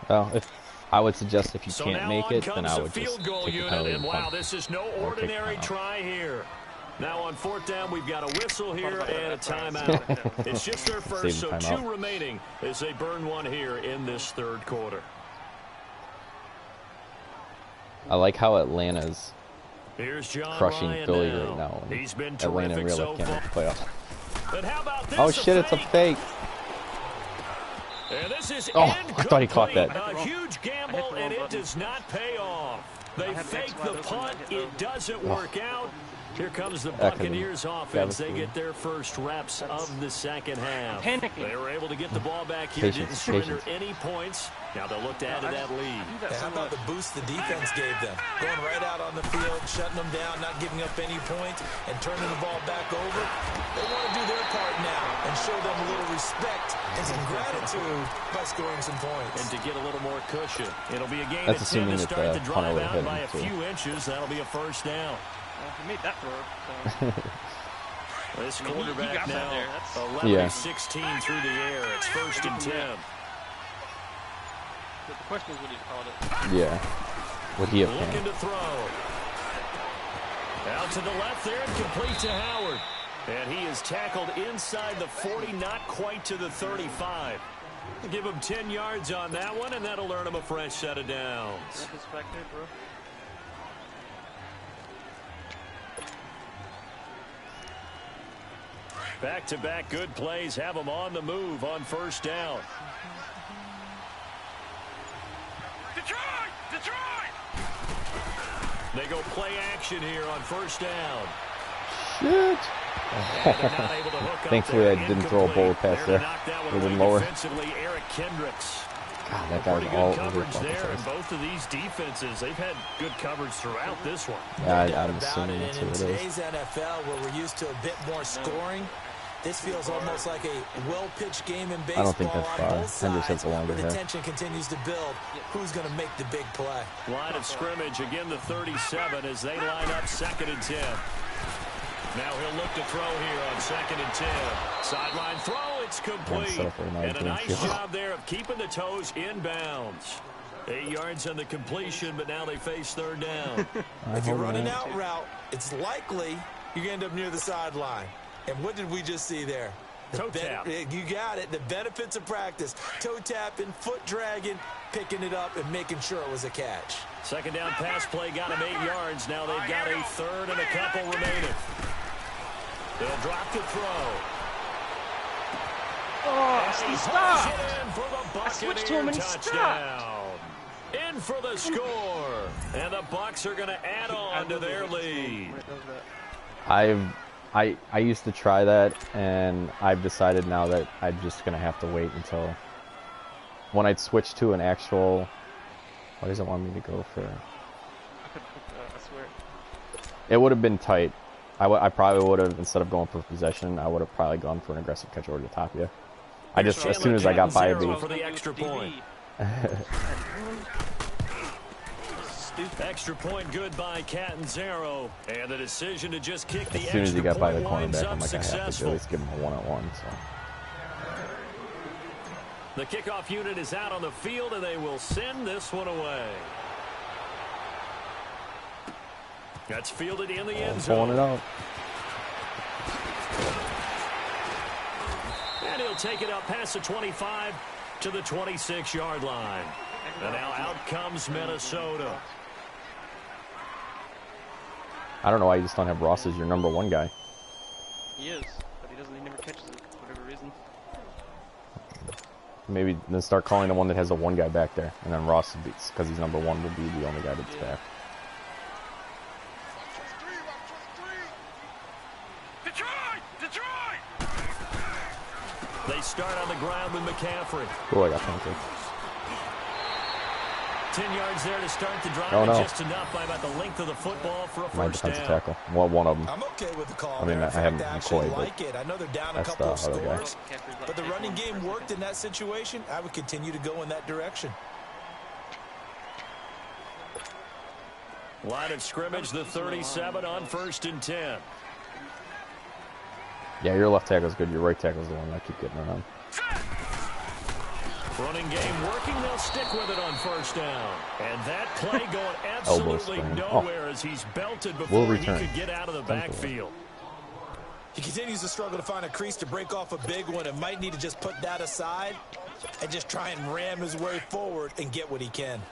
S2: Well, I would suggest if you can't make it, then I would just
S3: field goal
S2: take
S3: unit, and wow, this is no ordinary try here. Now on fourth down, we've got a whistle here and a timeout. It's just their first, so 2 remaining as they burn one here in this third quarter.
S2: I like how Atlanta's crushing
S3: Ryan
S2: Philly right now.
S3: He's been
S2: Atlanta in real life can't make the playoffs.
S3: But how about this?
S2: Oh shit, it's a fake.
S3: And this is
S2: I thought he caught that.
S3: A huge gamble, and it does not pay off. They fake the punt. It doesn't work out. Here comes the Buccaneers offense. They get their first reps of the second half. They were able to get the ball back here. Didn't surrender any points. Now they'll look to add to that lead.
S4: How about the boost the defense gave them? Going right out on the field, shutting them down, not giving up any points, and turning the ball back over. They want to do their part now and show them a little respect and some gratitude by scoring some points.
S3: And to get a little more cushion. It'll be a game
S2: That's
S3: of 10 to
S2: assuming
S3: start the
S2: that
S3: drive
S2: the
S3: out by a
S2: too.
S3: few inches. That'll be a first down.
S1: He made that throw. So.
S3: This quarterback
S1: he
S3: now, 11 of 16 through the air. It's first and 10.
S1: But the question is, what he called it?
S2: Yeah. Would he have
S3: Looking to throw. Out to the left there and complete to Howard. And he is tackled inside the 40, not quite to the 35. Give him 10 yards on that one, and that'll earn him a fresh set of downs.
S1: Back there, bro.
S3: Back-to-back good plays have them on the move on first down.
S5: Detroit! Detroit!
S3: They go play action here on first down.
S2: Shit. Thankfully, I didn't throw a bullet pass there. A little lower.
S3: Eric Kendricks.
S2: God, that guy's all over the
S3: there. And both of these defenses, they've had good coverage throughout this one.
S2: Yeah, I'm assuming that's
S4: in
S2: what it
S4: today's NFL, where we're used to a bit more scoring, this feels almost like a well-pitched game in baseball.
S2: I don't think that's far. Hendricks has a longer hair.
S4: The tension continues to build. Who's going to make the big play?
S3: Line of scrimmage, again the 37 as they line up second and 10. Now he'll look to throw here on second and 10. Sideline throw, it's complete. And a nice job there of keeping the toes inbounds. 8 yards on the completion, but now they face third down.
S4: If you're running out route, it's likely you're going to end up near the sideline. And what did we just see there?
S3: Toe tap.
S4: You got it. The benefits of practice. Toe tapping, foot dragging, picking it up, and making sure it was a catch.
S3: Second down pass play got him 8 yards. Now they've got a third and a couple remaining. They'll drop to throw.
S1: Oh, he stopped!
S3: I switched to him and he stopped. In for the score. And the Bucs are going to add on to their lead.
S2: I used to try that, and I've decided now that I'm just going to have to wait until when I'd switch to an actual, what does it want me to go for?
S1: I swear.
S2: It would have been tight. I probably would have, instead of going for possession, I would have probably gone for an aggressive catch over the top, yeah. I just, as soon as I got by a beat.
S3: For the extra point. Extra point good by Catanzaro, and the decision to just kick the extra point.
S2: As soon as he got by the cornerback, I'm like, I have to at least give him a one-on-one. So.
S3: The kickoff unit is out on the field, and they will send this one away. That's fielded in the end zone.
S2: Pulling it out.
S3: And he'll take it up past the 25 to the 26-yard line. And now out comes Minnesota.
S2: I don't know why you just don't have Ross as your #1 guy.
S1: He is, but he never catches it. whatever reason.
S2: Maybe then start calling the one that has the one guy back there, and then Ross, because he's number 1, will be the only guy that's back.
S3: They start on the ground with McCaffrey.
S2: Oh, I got pancake.
S3: 10 yards there to start the drive.
S2: Oh, no.
S3: Just enough by about the length of the football for a
S2: My
S3: first
S2: defensive
S3: down.
S2: tackle. Well, one of them.
S4: I'm okay with the call.
S2: I mean,
S4: there.
S2: I haven't
S4: In fact, actually
S2: McCoy,
S4: like it. I know they're down a
S2: that's
S4: couple of
S2: the other guy.
S4: scores, but the running game worked in that situation. I would continue to go in that direction.
S3: Line of scrimmage, the 37 on 1st and 10.
S2: Yeah, your left tackle's good. Your right tackle's the one that I keep getting around.
S3: Running game working. They'll stick with it on 1st down. And that play going absolutely nowhere as he's belted before he could get out of the backfield.
S4: He continues to struggle to find a crease to break off a big one and might need to just put that aside and just try and ram his way forward and get what he can.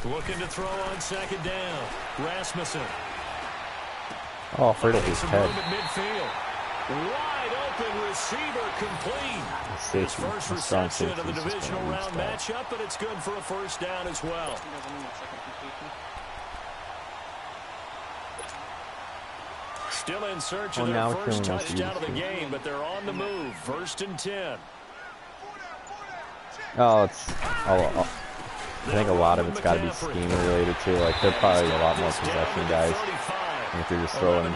S3: Looking to throw on 2nd down. Rasmussen.
S2: Oh, Fredo his head.
S3: Midfield. Wide open receiver complete. His first reception of the divisional round matchup, but it's good for a 1st down as well. Still in search of their first touchdown of the game, but they're on the move. 1st and 10.
S2: Oh, it's I think a lot of it's got to be scheme related too. Like they're probably a lot more possession guys. And if you're just throwing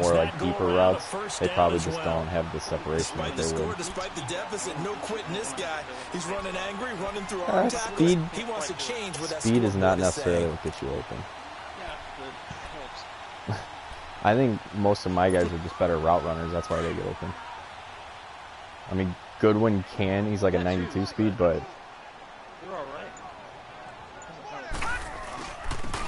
S2: more like deeper routes, they probably just don't have the separation that they would.
S4: Despite the deficit, no quitting this guy. He's running angry, running through arm tackles.
S2: Speed.
S4: He wants to change with that.
S2: Speed is not necessarily what gets you open. I think most of my guys are just better route runners. That's why they get open. I mean, Goodwin can. He's like a 92 speed, but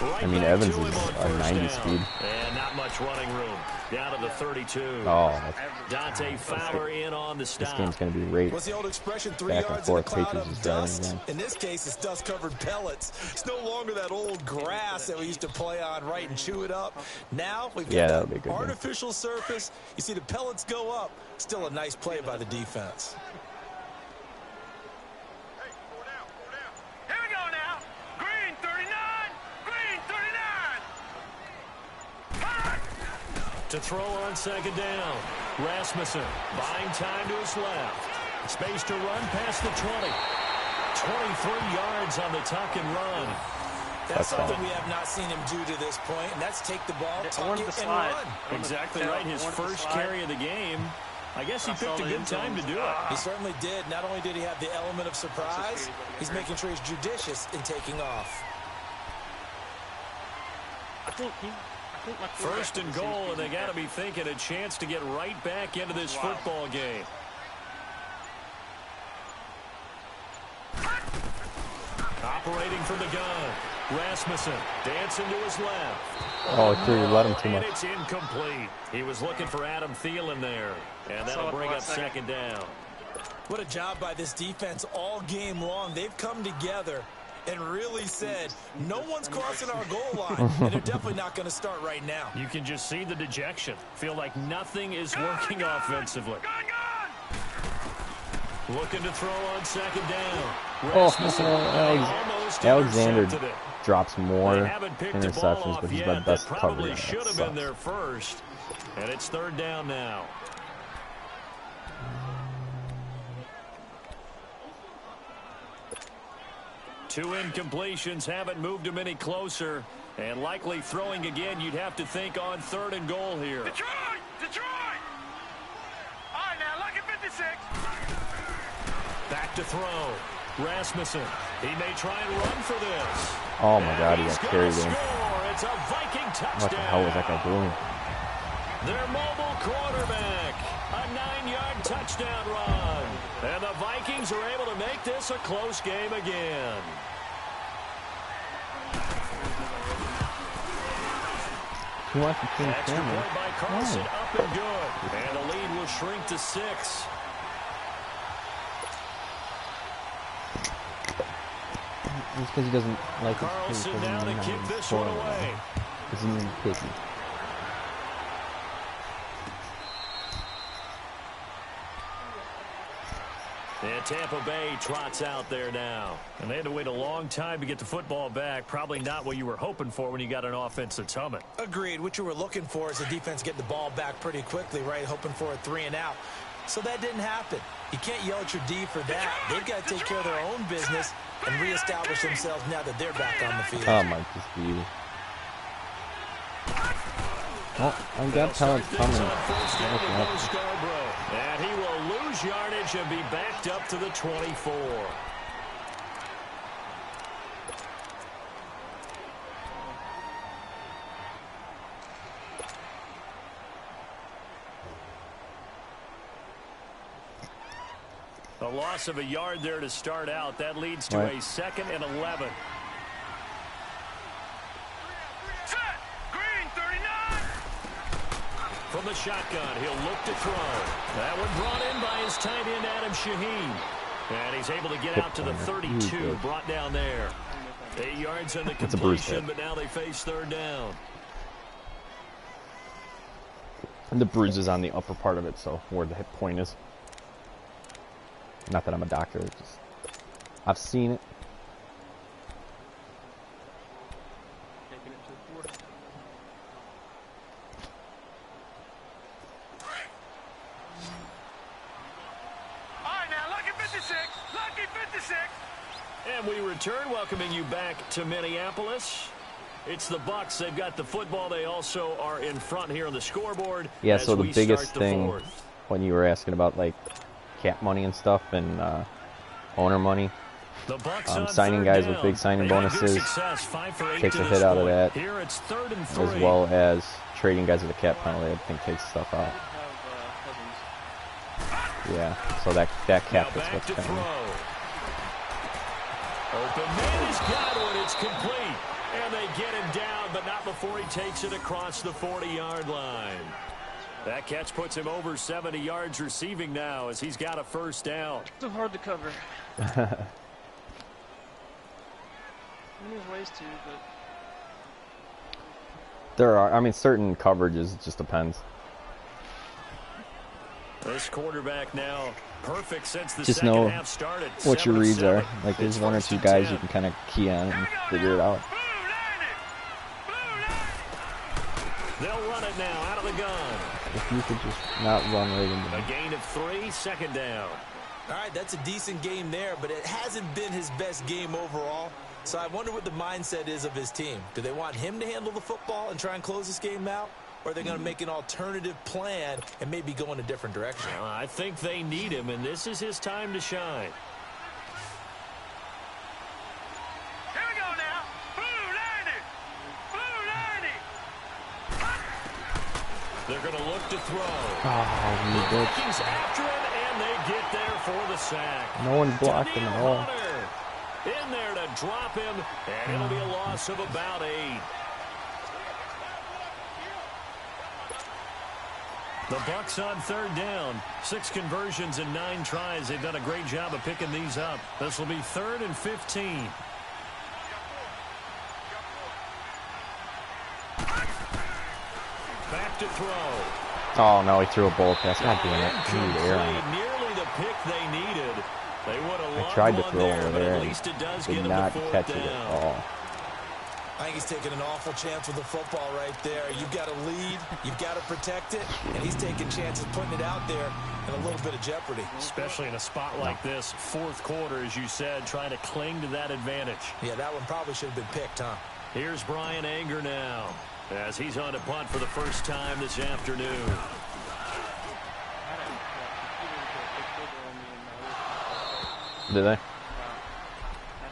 S2: I mean, Evans is a 90 speed.
S3: And not much running room. Down to the 32.
S2: Oh,
S3: Dante Fowler in on the stop.
S2: This game's going to be great.
S4: What's the old expression? 3
S2: Back and
S4: yards in a
S2: forth,
S4: cloud
S2: Patriots
S4: of
S2: is driving
S4: dust.
S2: again.
S4: In this case, it's dust-covered pellets. It's no longer that old grass that we used to play on, right, and chew it up. Now we've got that artificial surface. You see the pellets go up. Still a nice play by the defense.
S3: To throw on 2nd down. Rasmussen buying time to his left. Space to run past the 20. 23 yards on the tuck and run.
S4: That's something we have not seen him do to this point, and that's take the ball, tuck it, and run.
S3: Exactly right. His first carry of the game. I guess he picked a good time to do it.
S4: He certainly did. Not only did he have the element of surprise, he's making sure he's judicious in taking off.
S3: First and goal, and they got to be thinking a chance to get right back into this football game. Operating from the gun. Rasmussen dancing to his left.
S2: Oh, dude, you let him too much.
S3: And it's incomplete. He was looking for Adam Thielen there, and that'll bring up 2nd down.
S4: What a job by this defense all game long. They've come together and really said, no one's crossing our goal line, and they're definitely not going to start right now.
S3: You can just see the dejection. Feel like nothing is working offensively. Looking to throw on 2nd down.
S2: Alexander drops more interceptions, but he's the best coverage.
S3: Probably should have been there first, and it's 3rd down now. Two incompletions haven't moved him any closer, and likely throwing again. You'd have to think on 3rd and goal here.
S5: Detroit! Detroit! All right, now, look at 56.
S3: Back to throw. Rasmussen. He may try and run for this.
S2: Oh my God, he got carried in.
S3: It's a Viking touchdown.
S2: What the hell was that guy doing?
S3: Their mobile quarterback. A 9-yard touchdown run. And the Vikings are able to make this a close game again.
S2: He wants to change
S3: Extra point by Carlson, up and good. And the lead will shrink to 6.
S2: It's because he doesn't like
S3: Carlson down to kick this one away.
S2: Zoom piggy.
S3: And Tampa Bay trots out there now. And they had to wait a long time to get the football back. Probably not what you were hoping for when you got an offense that's humming.
S4: Agreed. What you were looking for is the defense getting the ball back pretty quickly, right? Hoping for a 3 and out. So that didn't happen. You can't yell at your D for that. They've got to take care of their own business and reestablish themselves now that they're back on the field.
S2: Oh, might just be you. Oh, I got talent coming.
S3: And he will lose yardage and be backed up to the 24. A loss of a yard there to start out. That leads to a 2nd and 11. From the shotgun, he'll look to throw. That one brought in by his tight end, Adam Shaheen. And he's able to get out to the 32, brought down there. 8 yards on the completion, but now they face 3rd down.
S2: And the bruise is on the upper part of it, so where the hip point is. Not that I'm a doctor, just I've seen it.
S1: Taking it to the 40.
S5: All right, now, lucky 56. Lucky 56.
S3: And we return, welcoming you back to Minneapolis. It's the Bucks. They've got the football. They also are in front here on the scoreboard.
S2: Yeah, so the biggest thing when you were asking about like cap money and stuff and owner money, signing guys with big signing bonuses takes a hit out of that, as well as trading guys with a cap penalty, I think takes stuff out. Yeah, so that cap is what's coming.
S3: Open man has got one. It's complete. And they get him down, but not before he takes it across the 40-yard line. That catch puts him over 70 yards receiving now as he's got a 1st down.
S1: So hard to cover.
S2: There
S1: There's ways to, but
S2: are, I mean, certain coverages, it just depends.
S3: This quarterback now perfect since the
S2: Just
S3: second
S2: know
S3: half started.
S2: what your reads are.
S3: 7-7.
S2: Like there's
S3: It's
S2: 1 or
S3: 1st
S2: 2
S3: and
S2: guys
S3: 10.
S2: you can kind of key on and figure it out.
S3: They'll run it now out of the gun.
S2: If you could just not run right into
S3: A
S2: them.
S3: gain of 3, 2nd down.
S4: All right, that's a decent game there, but it hasn't been his best game overall. So I wonder what the mindset is of his team. Do they want him to handle the football and try and close this game out? Or are they going to make an alternative plan and maybe go in a different direction?
S3: Well, I think they need him, and this is his time to shine.
S5: Here we go now. Blue 90. Blue 90.
S3: They're going to look to throw.
S2: Oh, you bitch.
S3: Vikings after him, and they get there for the sack.
S2: No one's blocking at all.
S3: In there to drop him, and it'll be a loss of about 8. The Bucks on 3rd down. 6 conversions and 9 tries. They've done a great job of picking these up. This will be 3rd and 15. Back to throw.
S2: Oh no, he threw a bullet pass. God damn it. He needed air on it.
S3: Nearly the pick they needed. They would have
S2: I tried to throw
S3: there,
S2: over
S3: but
S2: there
S3: at
S2: and
S3: least it does
S2: did
S3: get him
S2: not
S3: to 4th
S2: catch it
S3: down.
S2: at all.
S4: I think he's taking an awful chance with the football right there. You've got to lead, you've got to protect it, and he's taking chances putting it out there in a little bit of jeopardy.
S3: Especially in a spot like this, 4th quarter, as you said, trying to cling to that advantage.
S4: Yeah, that one probably should have been picked, huh?
S3: Here's Brian Anger now, as he's on to punt for the first time this afternoon.
S2: Did they?
S1: that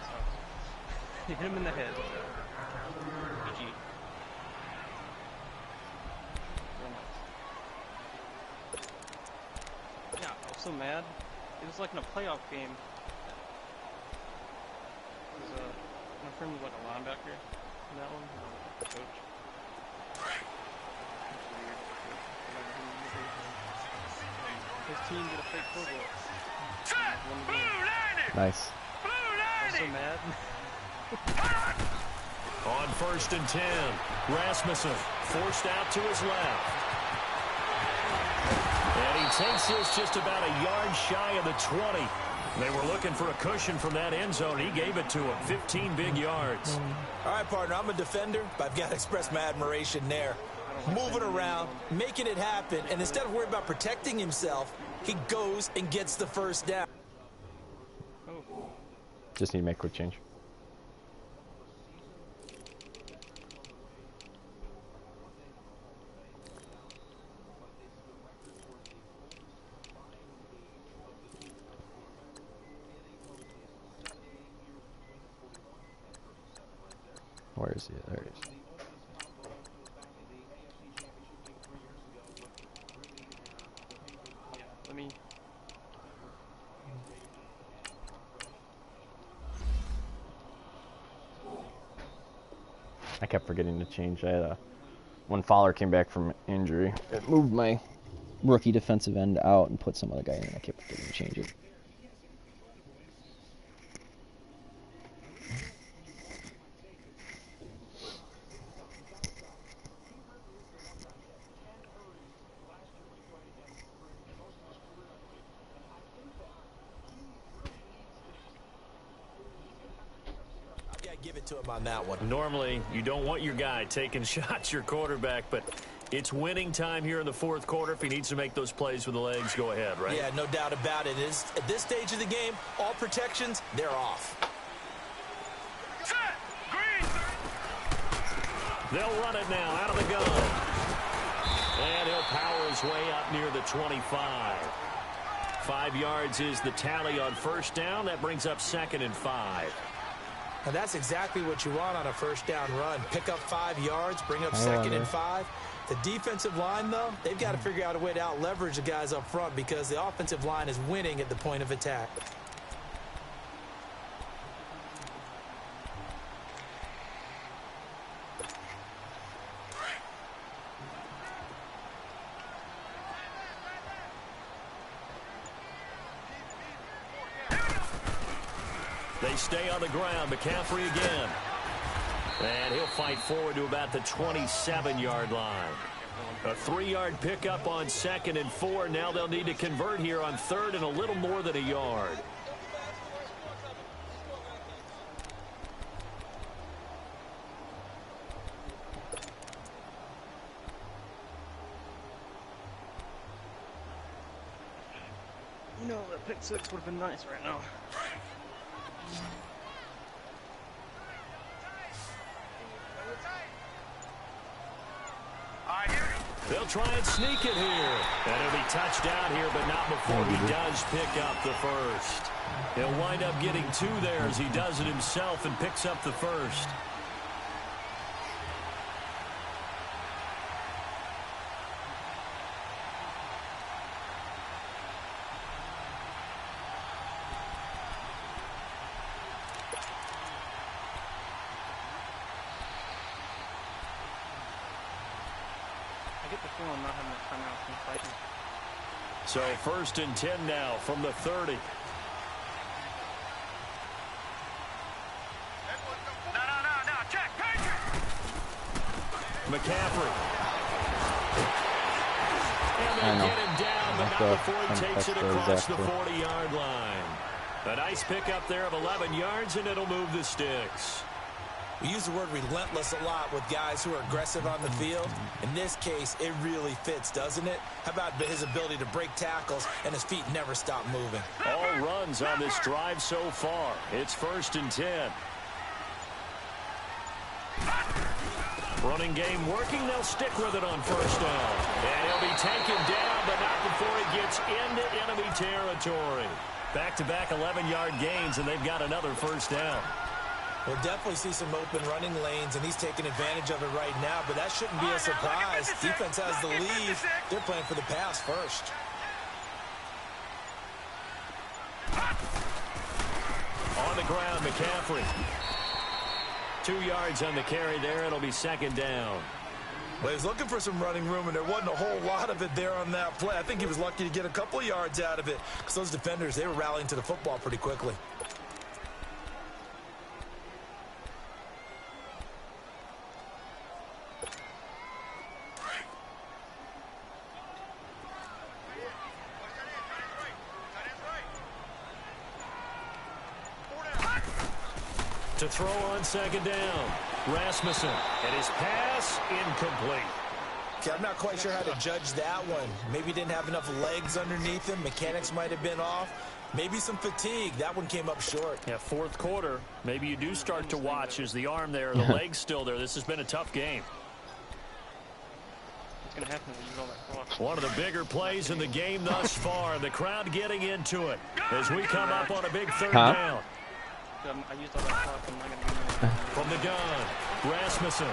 S1: sucks. Hit him in the head. GG. Yeah, I was so mad. It was like in a playoff game. It was my friend was like a linebacker in that one. Coach. His team did a fake field goal.
S5: Blue 90.
S2: Nice.
S5: Blue
S1: I was so
S5: 90.
S1: mad.
S3: On 1st and 10, Rasmussen forced out to his left. And he takes this just about a yard shy of the 20. They were looking for a cushion from that end zone. He gave it to him. 15 big yards.
S4: All right, partner, I'm a defender, but I've got to express my admiration there. Moving around, making it happen, and instead of worrying about protecting himself, he goes and gets the first down.
S2: Just need to make a quick change. Where is he? There he is.
S1: Let me.
S2: I kept forgetting to change. I had when Fowler came back from injury, it moved my rookie defensive end out and put some other guy in. I kept forgetting to change it.
S4: Give it to him on that one.
S3: Normally, you don't want your guy taking shots, your quarterback, but it's winning time here in the fourth quarter. If he needs to make those plays with the legs, go ahead, right?
S4: Yeah, no doubt about it. At this stage of the game, all protections, they're off.
S5: Set. Green.
S3: They'll run it now out of the gun. And he'll power his way up near the 25. 5 yards is the tally on first down. That brings up 2nd and 5.
S4: And that's exactly what you want on a first down run. Pick up 5 yards, bring up 2nd and 5. The defensive line, though, they've got to figure out a way to out-leverage the guys up front because the offensive line is winning at the point of attack.
S3: They stay on the ground. McCaffrey again. And he'll fight forward to about the 27-yard line. A 3-yard pickup on 2nd and 4. Now they'll need to convert here on 3rd and a little more than a yard.
S1: You know, that pick 6 would have been nice right now.
S3: They'll try and sneak it here. And he'll be touched out here, but not before he does pick up the first. He'll wind up getting 2 there as he does it himself and picks up the first.
S1: I get the feeling not having that timeout from Viking.
S3: So 1st and 10 now from the 30.
S5: No. Check.
S3: McCaffrey. And they get him down, but not before he takes it across the 40-yard line. A nice pickup there of 11 yards, and it'll move the sticks.
S4: We use the word relentless a lot with guys who are aggressive on the field. In this case, it really fits, doesn't it? How about his ability to break tackles and his feet never stop moving?
S3: All runs on this drive so far. It's 1st and 10. Running game working. They'll stick with it on first down. And he'll be taken down, but not before he gets into enemy territory. Back-to-back 11-yard gains, and they've got another first down.
S4: We'll definitely see some open running lanes, and he's taking advantage of it right now, but that shouldn't be a surprise. Defense has the lead. They're playing for the pass first.
S3: On the ground, McCaffrey. 2 yards on the carry there. It'll be 2nd down.
S4: Well, he was looking for some running room, and there wasn't a whole lot of it there on that play. I think he was lucky to get a couple of yards out of it because those defenders, they were rallying to the football pretty quickly.
S3: To throw on second down, Rasmussen, and his pass incomplete.
S4: Okay, I'm not quite sure how to judge that one. Maybe he didn't have enough legs underneath him. Mechanics might have been off. Maybe some fatigue. That one came up short.
S3: Yeah, fourth quarter. Maybe you do start to watch as the arm there, the leg's still there. This has been a tough game.
S1: What's going to happen when you use all that clock?
S3: One of the bigger plays in the game thus far. The crowd getting into it as we come up on a big third down.
S1: I used all that clock. I'm not going to do
S3: From the gun, Rasmussen.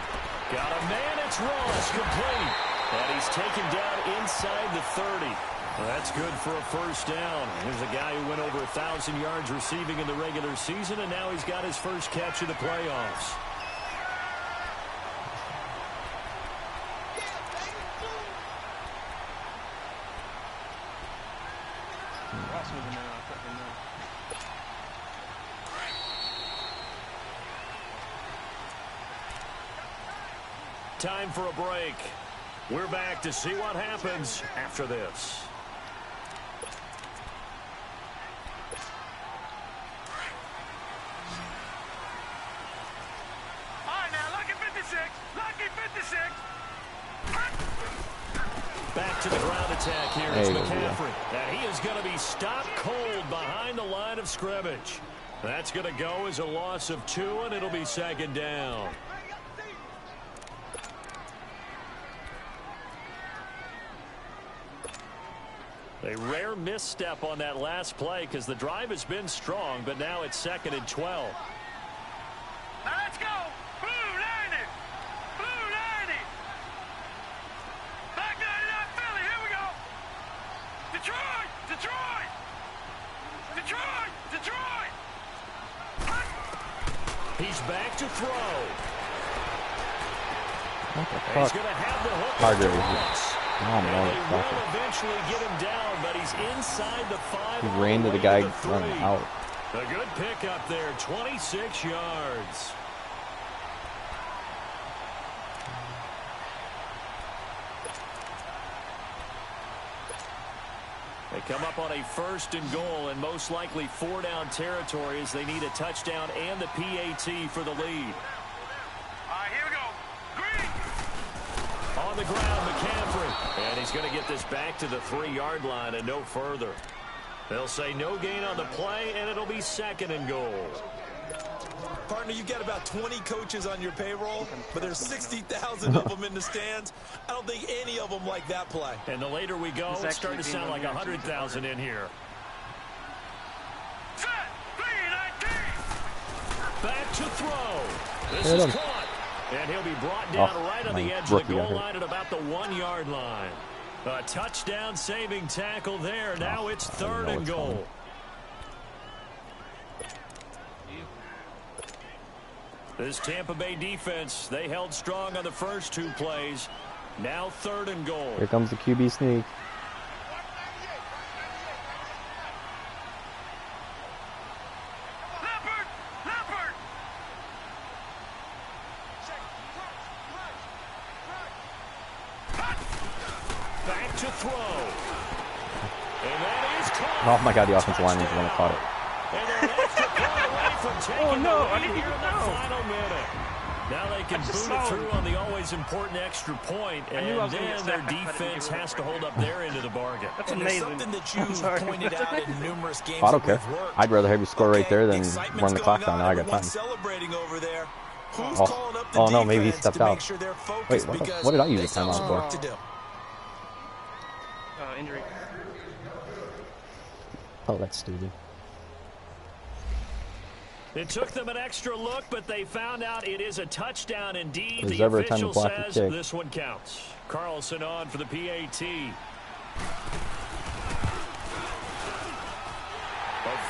S3: Got a man, it's Ross, complete. And he's taken down inside the 30. Well, that's good for a first down. Here's a guy who went over 1,000 yards receiving in the regular season, and now he's got his first catch of the playoffs.
S1: Ross was in there. I put him there.
S3: Time for a break. We're back to see what happens after this.
S5: All right, now, lucky 56. Lucky 56.
S3: Back to the ground attack here is McCaffrey. And he is going to be stopped cold behind the line of scrimmage. That's going to go as a loss of 2, and it'll be second down. A rare misstep on that last play because the drive has been strong, but now it's 2nd and 12.
S5: Now let's go. Blue 90. Blue 90. Back 99 Philly. Here we go. Detroit. Detroit. Detroit. Detroit.
S3: He's back to throw.
S2: What the
S3: He's
S2: fuck?
S3: going to have the hook.
S2: Harder.
S3: Oh,
S2: Oh,
S3: and they
S2: no,
S3: will eventually get him down, but he's inside the 5.
S2: He ran to the guy running out.
S3: A good pickup there, 26 yards. They come up on a 1st and goal and most likely 4-down territory as they need a touchdown and the PAT for the lead.
S5: All right, here we go. Green.
S3: On the ground, McCaffrey. And he's going to get this back to the 3-yard line and no further. They'll say no gain on the play, and it'll be 2nd and goal.
S4: Partner, you've got about 20 coaches on your payroll, but there's 60,000 of them in the stands. I don't think any of them like that play.
S3: And the later we go, it's starting to sound like 100,000 in here.
S5: Set. 319.
S3: Back to throw. This is caught. And he'll be brought down right on the edge of the goal line at about the 1-yard line. A touchdown saving tackle there. Now it's 3rd and goal. This Tampa Bay defense, they held strong on the first 2 plays. Now 3rd and goal.
S2: Here comes the QB sneak.
S5: Leopard. Leopard.
S3: Back to throw. And that is caught.
S2: Oh my god, the offensive lineman is the one that caught it.
S3: And they're an extra point away from taking the lead here in the final minute. Now they can boot it through on the always important extra point, and then their defense has to hold up their end of the bargain.
S1: That's
S4: And
S1: amazing.
S4: something that you've pointed out in numerous games.
S2: I don't care.
S4: that we've worked.
S2: I'd rather have you score right there than
S4: Excitement's
S2: run the clock
S4: going
S2: down.
S4: on,
S2: Now I got
S4: everyone's
S2: time.
S4: celebrating over there. Who's
S2: Oh.
S4: calling up the
S2: Oh, no, maybe he
S4: defense
S2: stepped
S4: to
S2: out.
S4: make sure they're focused?
S2: Wait, what did I use
S4: Because
S2: the timeout
S4: they
S2: for?
S4: got some work to do.
S1: Injury.
S2: Oh, that's stupid.
S3: It took them an extra look, but they found out it is a touchdown indeed.
S2: There's
S3: The
S2: ever a time to
S3: official
S2: block the
S3: says
S2: kick.
S3: this one counts. Carlson on for the PAT. A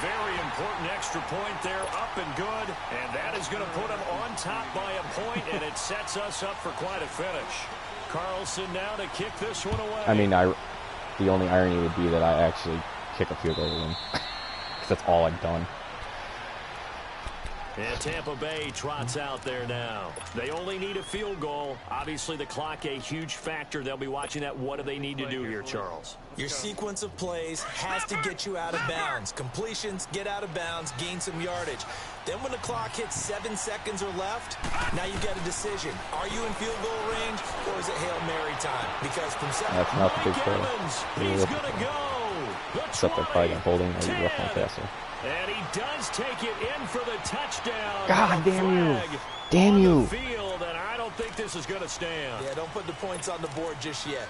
S3: very important extra point there, up and good, and that is going to put them on top by a point, and it sets us up for quite a finish. Carlson now to kick this one away.
S2: I mean, the only irony would be that I actually kick a field goal to win. Because that's all I've done.
S3: And Tampa Bay trots out there now. They only need a field goal. Obviously, the clock a huge factor. They'll be watching that. What do they need to do here, Charles?
S4: Your sequence of plays has to get you out of bounds. Completions, get out of bounds, gain some yardage. Then when the clock hits 7 seconds or left, now you've got a decision. Are you in field goal range, or is it Hail Mary time? Because from 7...
S2: That's not the big play.
S3: He's going to go.
S2: Except they're probably holding a rough one passer.
S3: And he does take it in for the touchdown.
S2: God damn you. Damn you.
S3: Field, and I don't think this is going to stand.
S4: Yeah, don't put the points on the board just yet.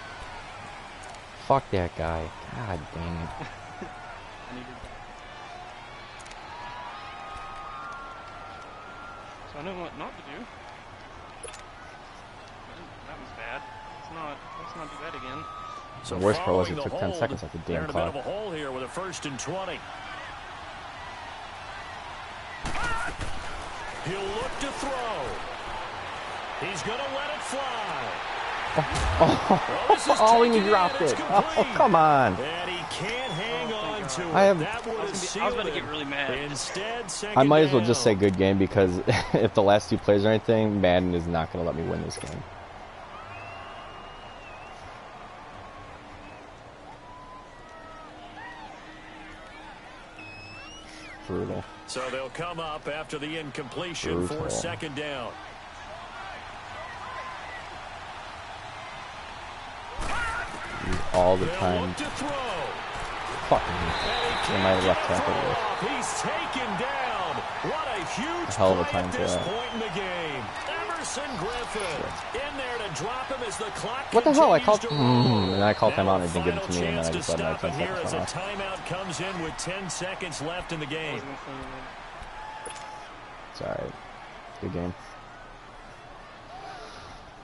S2: Fuck that guy. God dang it.
S1: So I know what not to do. That was bad. Let's not do that again.
S3: So
S2: the worst part was it
S3: following
S2: took
S3: the
S2: 10
S3: hold,
S2: seconds like the
S3: they're
S2: damn
S3: in a bit
S2: clock.
S3: of a hole here with a 1st and 20. He'll look to throw. He's going to let it fly.
S2: Oh, and he dropped it. Oh, come on.
S3: And he can't hang on to it.
S2: I have-
S3: That would have
S1: I was
S3: sealed
S1: about to
S3: it.
S1: get really mad.
S3: Instead, second
S2: I might as well
S3: down.
S2: just say good game because if the last 2 plays or anything, Madden is not going to let me win this game. Brutal.
S3: So they'll come up after the incompletion for 2nd down.
S2: All the
S3: They'll
S2: time.
S3: look to throw.
S2: Fucking in my left tackle.
S3: He's taken down. What a huge
S2: Hell of a
S3: play
S2: time
S3: at
S2: for
S3: this
S2: that.
S3: point in the game. Emerson Griffin in there to drop him as the clock
S2: What the hell? I
S3: continues
S2: called.
S3: to roll.
S2: And then I called
S3: Now
S2: timeout
S3: a
S2: and it didn't give it to me, and then I
S3: final
S2: just let my
S3: chance to
S2: 10
S3: stop it here
S2: seconds
S3: as a
S2: run off.
S3: timeout comes in with 10 seconds left in the game.
S2: It's alright. Good game.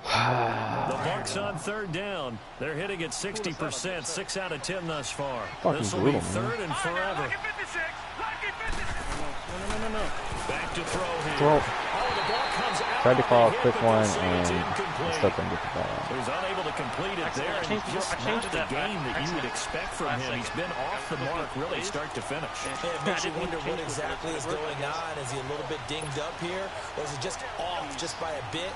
S3: The Bucks on 3rd down. They're hitting at 60%, 6 out of 10 thus far.
S2: Fucking
S3: This will be
S2: brutal, man.
S3: 3rd and forever.
S5: Lucky 56. Lucky 56.
S1: No.
S3: Back to throw here.
S2: Throw.
S3: Oh, the ball comes out.
S2: Tried to call a
S3: Hit,
S2: quick
S3: but
S2: one
S3: they'll say it's
S2: and
S3: incomplete.
S2: still couldn't get the ball out.
S3: So he's unable to complete it there.
S1: I changed
S3: and just
S1: I changed
S3: not the
S1: that
S3: game that you would
S1: accident.
S3: expect from
S1: Last
S3: him. He's
S1: second.
S3: been off the mark really start to finish.
S4: It makes you wonder what exactly is going on. Is he a little bit dinged up here? Or is it just off just by a bit?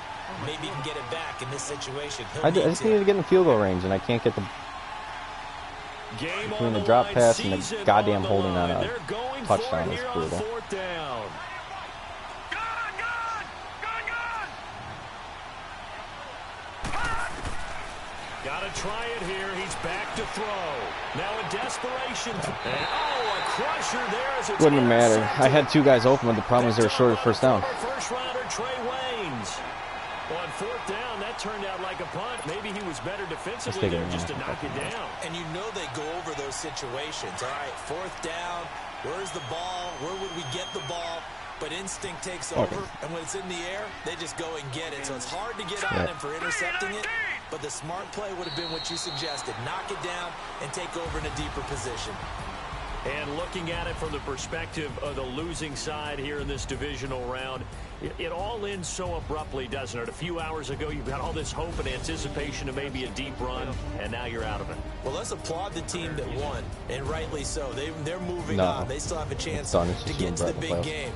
S4: Maybe he can get it back in this situation.
S2: I just needed to get in the field goal range, and I can't get the
S3: Game
S2: between
S3: on
S2: the
S3: the
S2: drop
S3: line,
S2: pass and the
S3: season
S2: goddamn
S3: on the
S2: holding on
S3: line.
S2: a
S3: They're going
S2: touchdown
S3: for it
S2: is
S3: here on
S2: brutal.
S3: 4th down. Gotta try it here. He's back to throw. Now in desperation. And, a crusher there as it's
S2: Wouldn't have mattered.
S3: intercepted.
S2: I had 2 guys open, but the problem is they were short of first down.
S3: First rounder Trey Waynes. On 4th down, that turned out like a punt. Maybe he was better defensively
S2: taking
S3: there
S2: it
S3: just to
S2: off.
S3: knock it down.
S4: And you know they go over those situations. All right, 4th down. Where's the ball? Where would we get the ball? But instinct takes over, and when it's in the air, they just go and get it. So it's hard to get on him for intercepting it, but the smart play would have been what you suggested. Knock it down and take over in a deeper position.
S3: And looking at it from the perspective of the losing side here in this divisional round, it all ends so abruptly, doesn't it? A few hours ago, you've got all this hope and anticipation of maybe a deep run, and now you're out of it.
S4: Well, let's applaud the team that won, and rightly so. They're moving
S2: No.
S4: on. They still have a chance
S2: It's done. It's
S4: to
S2: just
S4: get to the
S2: been
S4: big
S2: playoffs.
S4: game.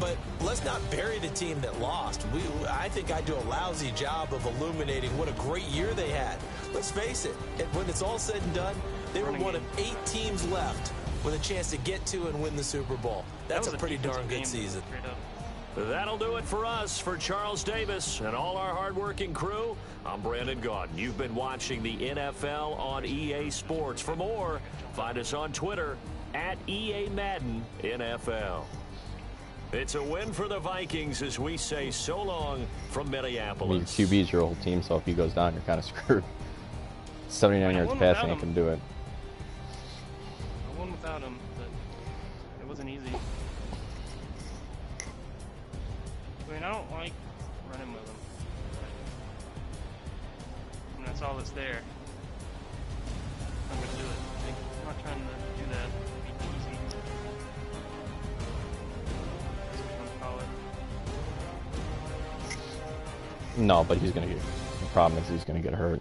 S4: But let's not bury the team that lost. I think I do a lousy job of illuminating what a great year they had. Let's face it, when it's all said and done, they were one of 8 teams left with a chance to get to and win the Super Bowl. That's a pretty darn good season.
S3: That'll do it for us. For Charles Davis and all our hardworking crew, I'm Brandon Gaudin. You've been watching the NFL on EA Sports. For more, find us on Twitter at EA Madden NFL. It's a win for the Vikings as we say so long from
S2: I mean,
S3: Minneapolis.
S2: QB's your whole team, so if he goes down, you're kind of screwed. 79 yards passing, he can do it.
S1: I won without him, but it wasn't easy. I mean, I don't like running with him. And that's all that's there. I'm gonna do it. I'm not trying to do that. It'd be easy. That's what you want to call it.
S2: No, but he's going to get... The problem is he's going to get hurt.